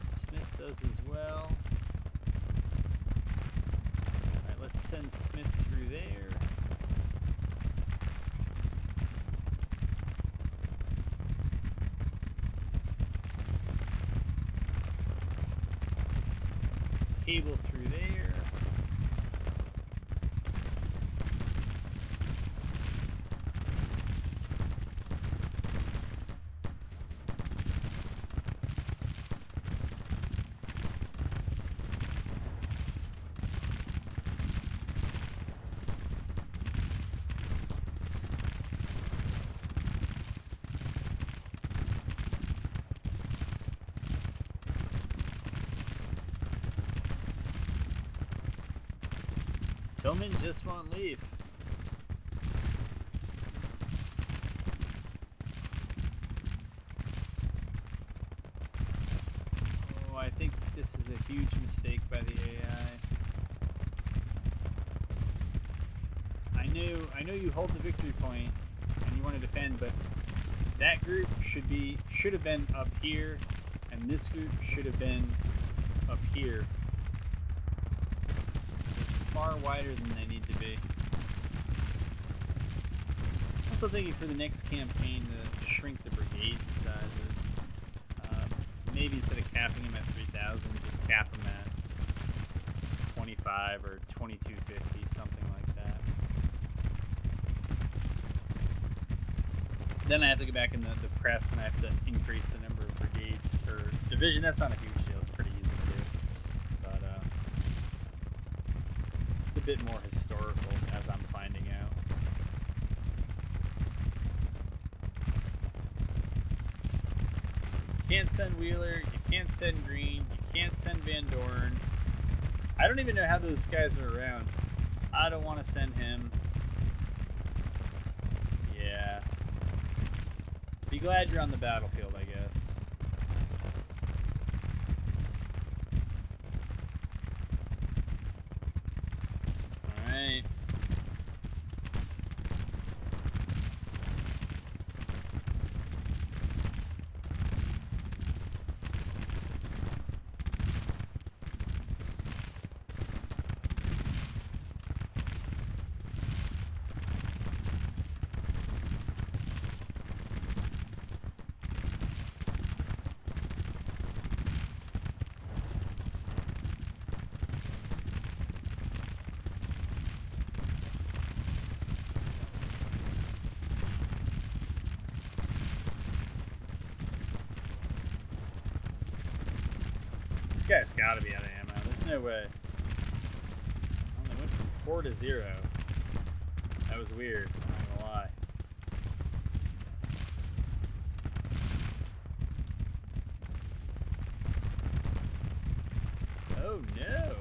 Smith does as well. Alright, let's send Smith through there. Cable through there. Tillman just won't leave. Oh, I think this is a huge mistake by the AI. I know you hold the victory point and you want to defend, but that group should have been up here, and this group should have been up here. Far wider than they need to be. Also thinking for the next campaign to shrink the brigade sizes. Maybe instead of capping them at 3,000, just cap them at 25 or 2250, something like that. Then I have to go back in the prefs and I have to increase the number of brigades per division. That's not a huge deal. It's pretty easy to do. But it's a bit more historical, as I'm finding out. You can't send Wheeler, you can't send Green, you can't send Van Dorn. I don't even know how those guys are around. I don't want to send him. Yeah. Be glad you're on the battlefield, I guess. Alright. This guy's got to be out of ammo. There's no way. Oh, they went from 4 to 0. That was weird. I'm not gonna lie. Oh no!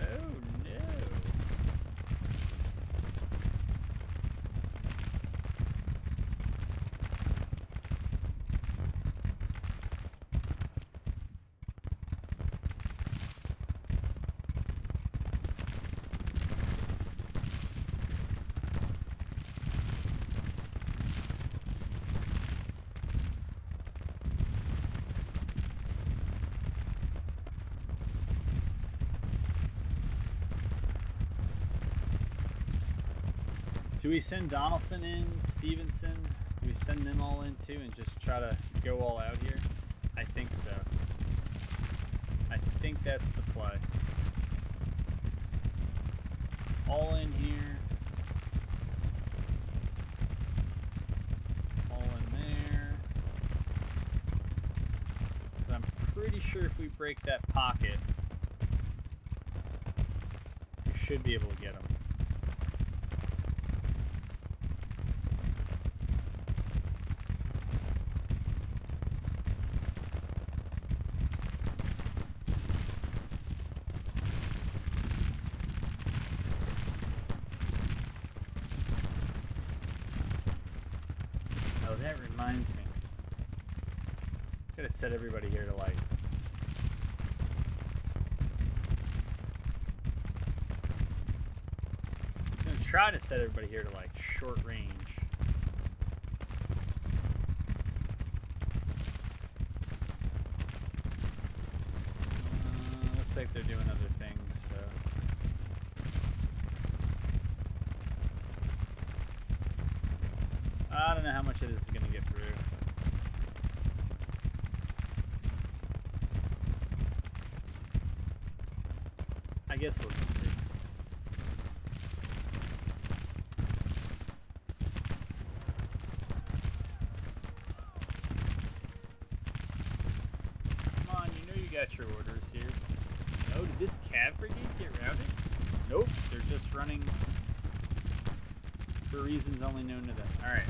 Oh no! Do we send Donaldson in, Stevenson? Do we send them all in too and just try to go all out here? I think so. I think that's the play. All in here. All in there. But I'm pretty sure if we break that pocket, we should be able to get them. Oh, that reminds me. Gotta set everybody here to light. I'm gonna try to set everybody here to like short range. Looks like they're doing other things, so. I don't know how much of this is going to get through. I guess we'll just see. Come on, you know you got your orders here. Oh, did this cav brigade get routed? Nope, they're just running for reasons only known to them. Alright.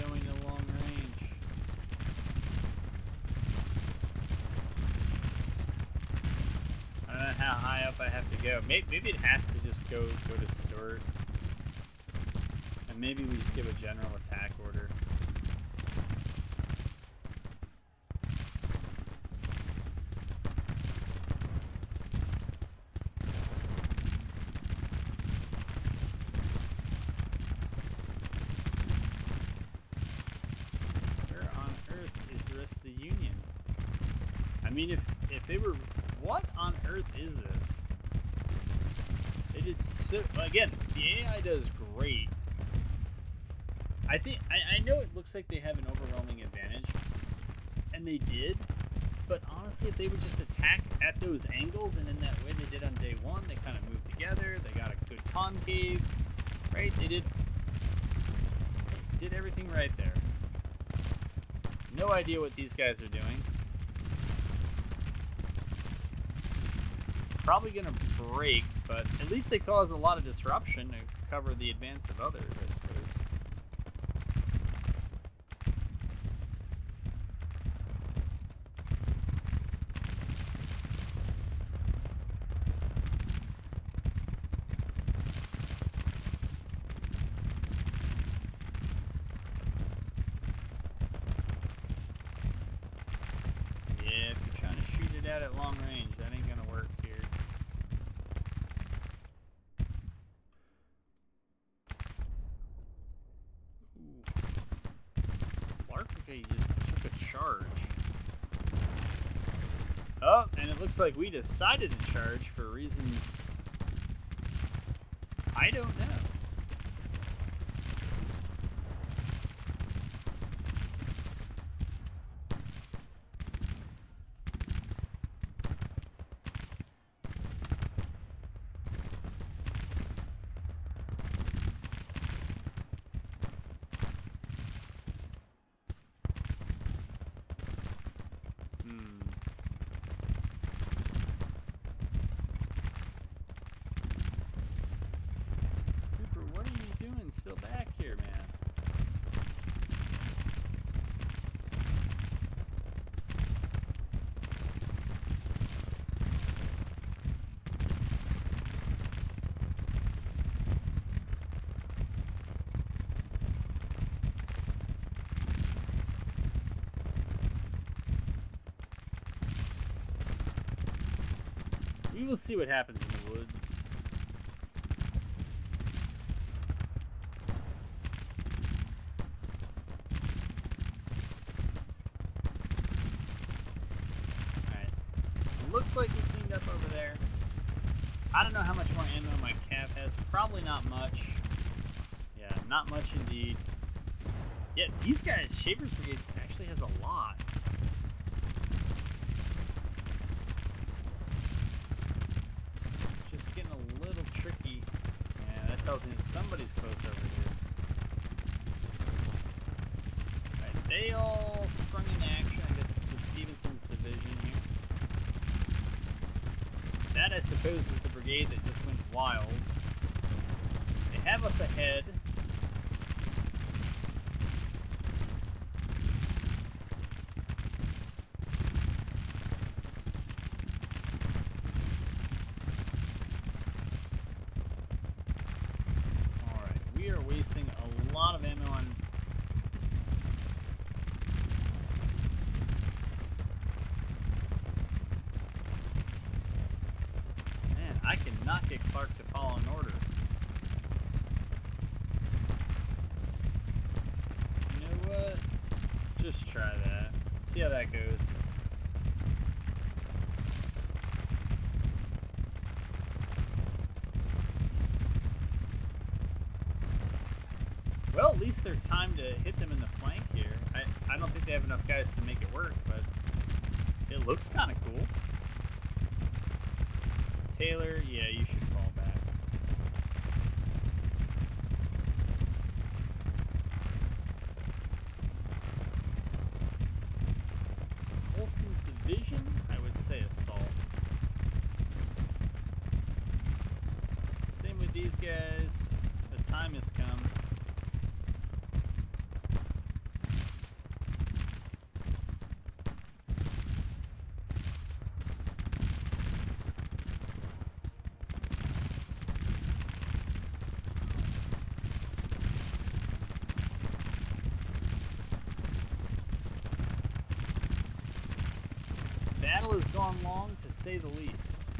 Going to long range. I don't know how high up I have to go. Maybe it has to just go to Stewart. And maybe we just give a general attack order. The Union. I mean, if they were, what on earth is this? They did so, again, the AI does great. I think, I know it looks like they have an overwhelming advantage, and they did, but honestly, if they would just attack at those angles and in that way they did on day one, they kind of moved together, they got a good concave, right? They did everything right there. No idea what these guys are doing. Probably gonna break, but at least they caused a lot of disruption to cover the advance of others, I suppose. At long range, that ain't gonna work here. Ooh. Clark Brigade just took a charge. Oh, and it looks like we decided to charge for reasons I don't know. We will see what happens in the woods. Alright. Looks like we cleaned up over there. I don't know how much more ammo my cav has. Probably not much. Yeah, not much indeed. Yeah, these guys, Shaver's Brigade actually has a lot. Just getting a little tricky. Yeah, that tells me that somebody's close over here. Alright, they all sprung into action. I guess this was Stevenson's division here. That, I suppose, is the brigade that just went wild. They have us ahead. Alright, we are wasting a lot of ammo on... I cannot get Clark to follow an order. You know what? Just try that. See how that goes. Well, at least they're timed to hit them in the flank here. I don't think they have enough guys to make it work, but it looks kind of cool. Taylor, yeah, you should fall back. Holston's division, I would say assault. Same with these guys. The time has come. Battle has gone long, to say the least.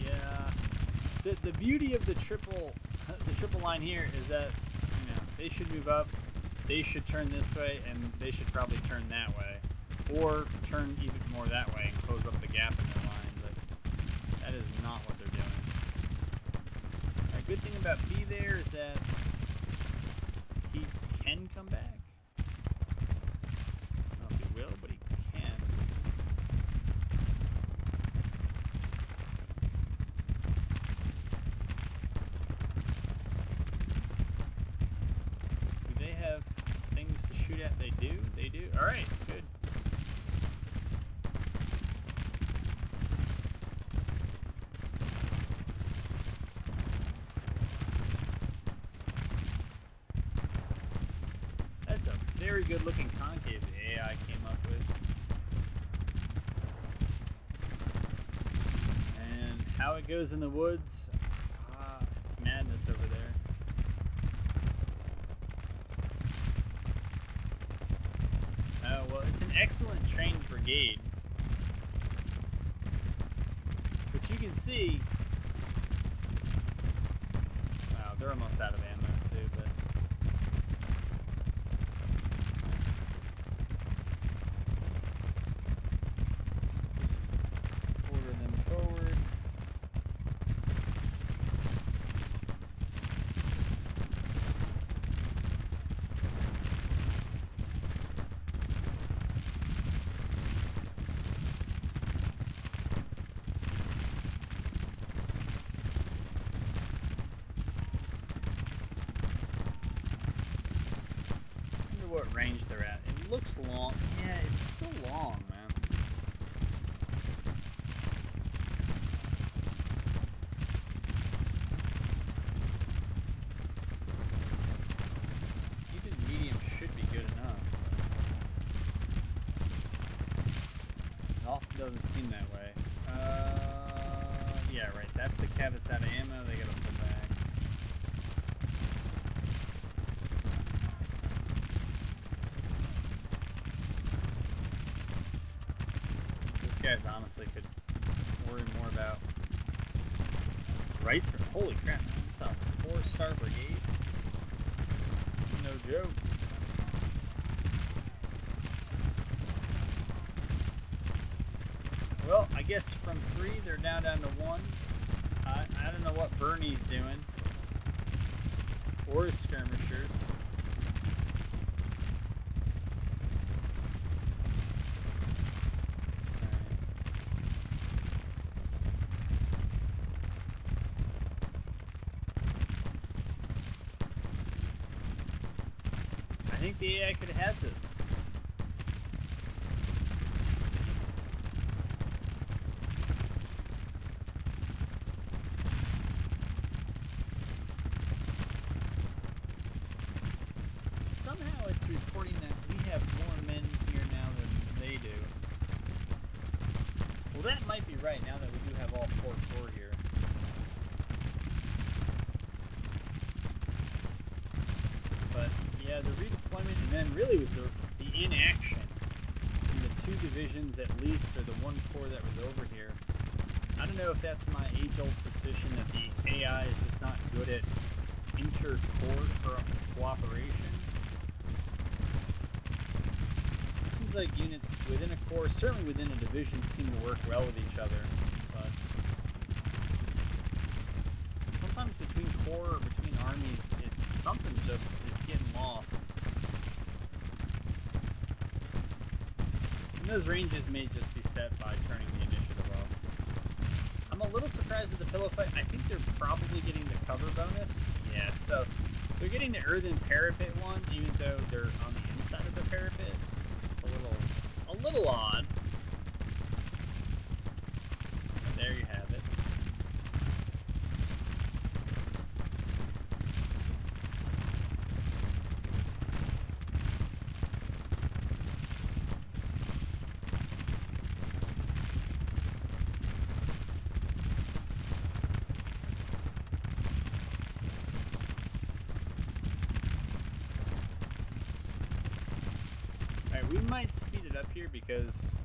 Yeah, the beauty of the triple line here is that, you know, they should move up, they should turn this way, and they should probably turn that way, or turn even more that way and close up the gap in their line. That is not what they're doing. A good thing about B there is that he can come back. I don't know if he will, but he can. Do they have things to shoot at? They do. They do. All right. Good. That's a very good looking concave the AI came up with. And how it goes in the woods, it's madness over there. Oh, well, it's an excellent trained brigade. But you can see, wow, they're almost out of ammo too, but just order them forward. What range they're at. It looks long. Yeah, it's still long, man. Even medium should be good enough. It often doesn't seem that way. Yeah, right. That's the cat that's out of ammo. They gotta pull back. guys honestly could worry more about rights for. Holy crap, man. That's a 4-star brigade. No joke. Well, I guess from 3 they're down to 1. I don't know what Bernie's doing. Or his skirmishers. I think the AI could have had this. Somehow it's reporting that we have more men here now than they do. Well, that might be right now that we do have all 4 corps here. But yeah, the redeployment and then really was the inaction in the 2 divisions at least, or the 1 corps that was over here. I don't know if that's my age-old suspicion that the AI is just not good at inter-corps cooperation. It seems like units within a corps, certainly within a division, seem to work well with each other, but sometimes between corps or between armies, something just is getting lost. And those ranges may just be set by turning the initiative off. I'm a little surprised at the pillow fight. I think they're probably getting the cover bonus. Yeah, so they're getting the earthen parapet one, even though they're on the inside of the parapet. A little odd. But there you have it. Alright, we might speed it up here because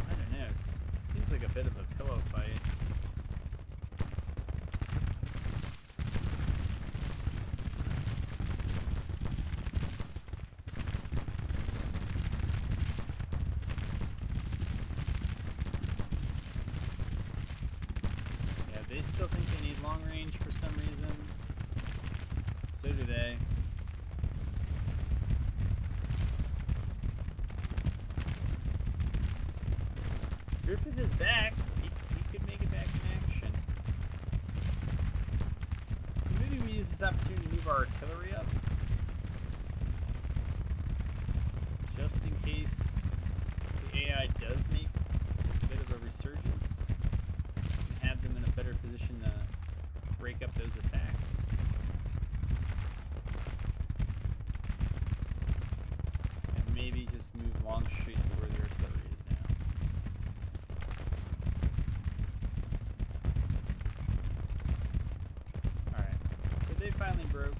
I don't know, it seems like a bit of a pillow fight. Yeah, they still think they need long range for some reason. So do they. Griffith is back. He could make it back in action. So maybe we use this opportunity to move our artillery up. Just in case the AI does make a bit of a resurgence. And have them in a better position to break up those attacks. And maybe just move Longstreet to where the artillery is now. So they finally broke.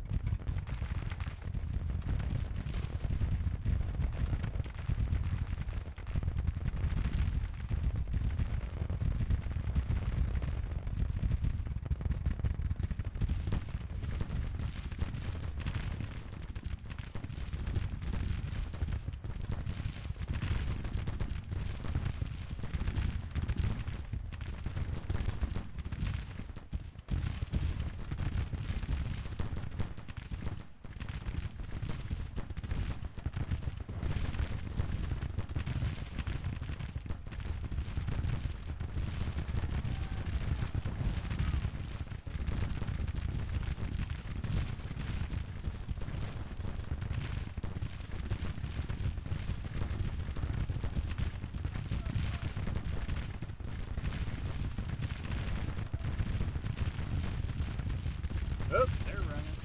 Oh, they're running.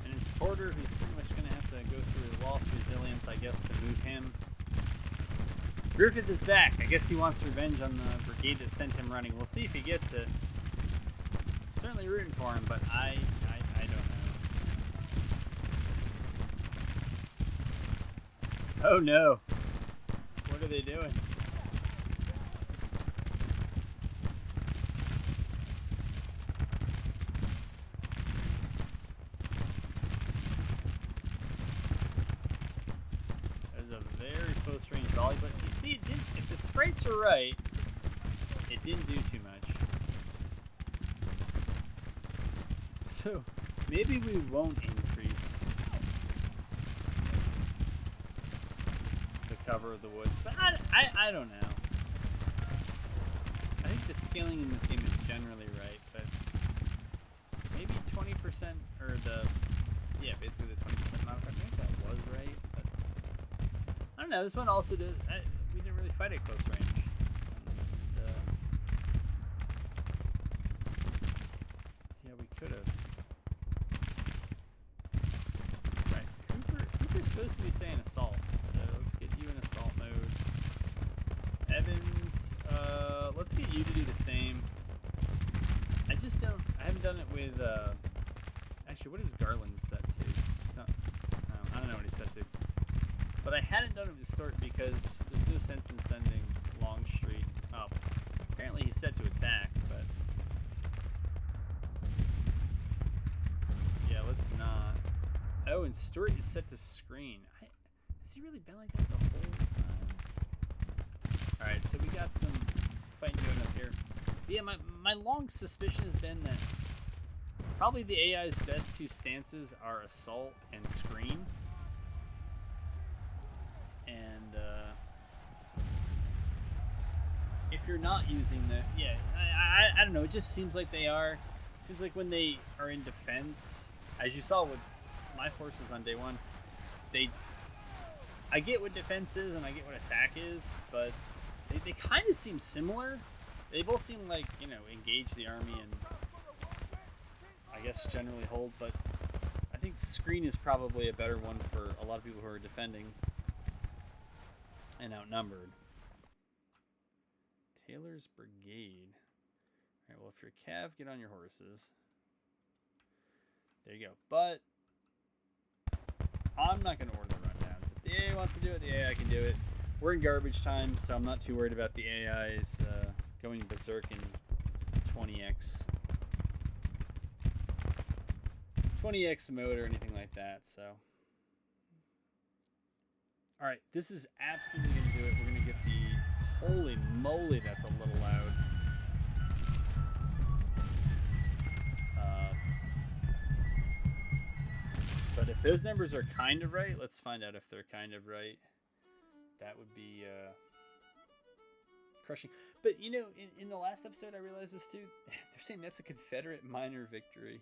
And it's Porter who's pretty much going to have to go through lost resilience, I guess, to move him. Griffith is back. I guess he wants revenge on the brigade that sent him running. We'll see if he gets it. I'm certainly rooting for him, but I don't know. Oh no. What are they doing? There's a very close range volley, but you see, it didn't, if the sprites are right, it didn't do too much. So maybe we won't increase the cover of the woods, but I don't know. I think the scaling in this game is generally right, but maybe 20% or basically the 20% modifier. I think that was right, but I don't know. This one also did. We didn't really fight at close range. Yeah, we could have. Right, Cooper's supposed to be saying assault, so let's get you in assault mode. Evans, let's get you to do the same. I haven't done it with, actually, what is Garland set to? It's not, I don't know what he's set to. But I hadn't done it with Stort because there's no sense in sending Longstreet up. Apparently he's set to attack, but yeah, let's not. Oh, and Stort is set to screen. Has he really been like that the whole time? Alright, so we got some fighting going up here. But yeah, my long suspicion has been that probably the AI's best two stances are assault and screen. And if you're not using I don't know, it just seems like they are. It seems like when they are in defense, as you saw with my forces on day one, I get what defense is and I get what attack is, but they kind of seem similar. They both seem like, engage the army and I guess generally hold, but I think screen is probably a better one for a lot of people who are defending and outnumbered. Taylor's Brigade. All right, well, if you're a Cav, get on your horses. There you go. But I'm not going to order the rundowns. If the AI wants to do it, the AI can do it. We're in garbage time, so I'm not too worried about the AIs going berserk in 20x mode or anything like that. So, all right, this is absolutely going to do it. We're going to get the, holy moly, that's a little loud. But if those numbers are kind of right, let's find out if they're kind of right. That would be crushing. But, in the last episode, I realized this too. They're saying that's a Confederate minor victory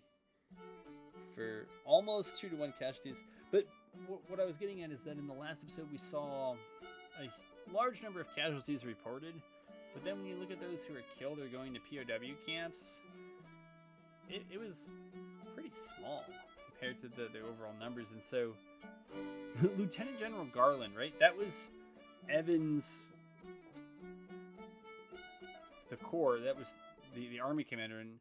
for almost 2-to-1 casualties. But what I was getting at is that in the last episode, we saw a large number of casualties reported. But then when you look at those who are killed or going to POW camps, it was pretty small compared to the overall numbers. And so Lieutenant General Garland, right? That was Evans, the Corps. That was the Army commander. And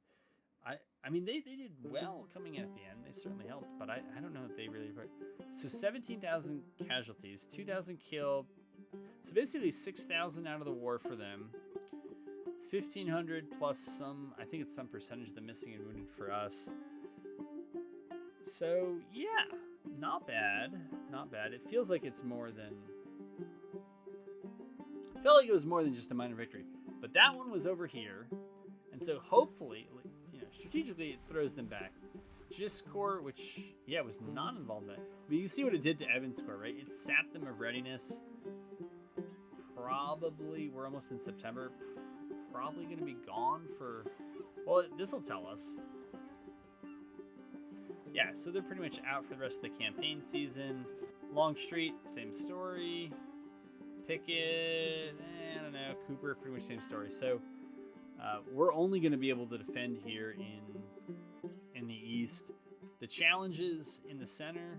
I mean, they did well coming in at the end. They certainly helped, but I don't know if they really... So 17,000 casualties, 2,000 killed. So basically 6,000 out of the war for them. 1,500 plus some, I think it's some percentage of the missing and wounded for us. So, yeah, not bad. Not bad. It feels like it's more than... I felt like it was more than just a minor victory. But that one was over here. And so hopefully, strategically it throws them back. GIST Corps, which, was not involved in that. But you can see what it did to Evans Corps, right? It sapped them of readiness. Probably, we're almost in September. Probably going to be gone for... Well, this will tell us. Yeah, so they're pretty much out for the rest of the campaign season. Longstreet, same story. Pickett, I don't know. Cooper, pretty much same story. So we're only going to be able to defend here in the east. The challenges in the center,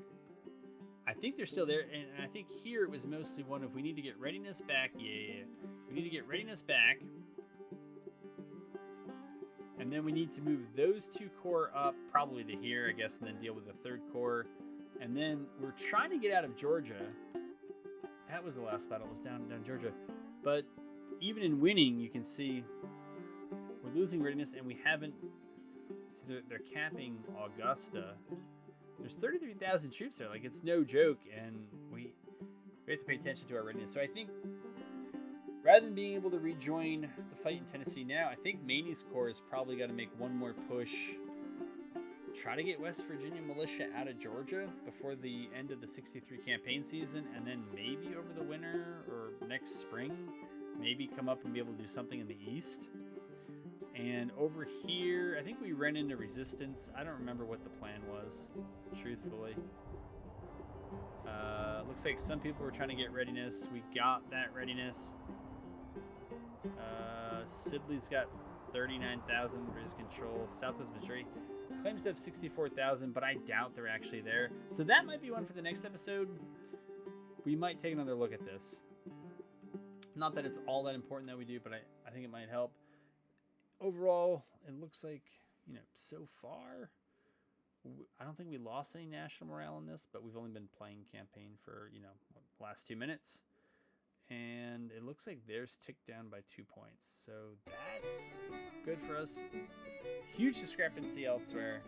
I think they're still there. And I think here it was mostly one of we need to get readiness back. Yeah. We need to get readiness back. And then we need to move those two corps up, probably to here, I guess, and then deal with the third corps. And then we're trying to get out of Georgia. that was the last battle. It was down Georgia. But even in winning, you can see we're losing readiness, and we haven't. See, they're capping Augusta. There's 33,000 troops there. Like, it's no joke, and we have to pay attention to our readiness. So I think rather than being able to rejoin the fight in Tennessee now, I think Maney's Corps has probably got to make one more push. Try to get West Virginia militia out of Georgia before the end of the 63 campaign season, and then maybe over the winter or next spring, maybe come up and be able to do something in the east. And over here, I think we ran into resistance. I don't remember what the plan was, truthfully. Looks like some people were trying to get readiness. We got that readiness. Sibley's got 39,000 under his control. Southwest Missouri claims to have 64,000, but I doubt they're actually there. So that might be one for the next episode. We might take another look at this. Not that it's all that important that we do, but I think it might help. Overall, it looks like, so far, I don't think we lost any national morale in this, but we've only been playing campaign for, the last 2 minutes. And it looks like theirs ticked down by 2 points. So that's good for us. Huge discrepancy elsewhere.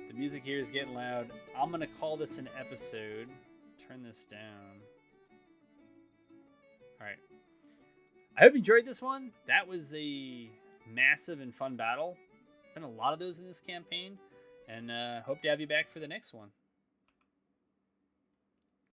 The music here is getting loud. I'm going to call this an episode. Turn this down. All right. I hope you enjoyed this one. That was a massive and fun battle. Been a lot of those in this campaign. And hope to have you back for the next one.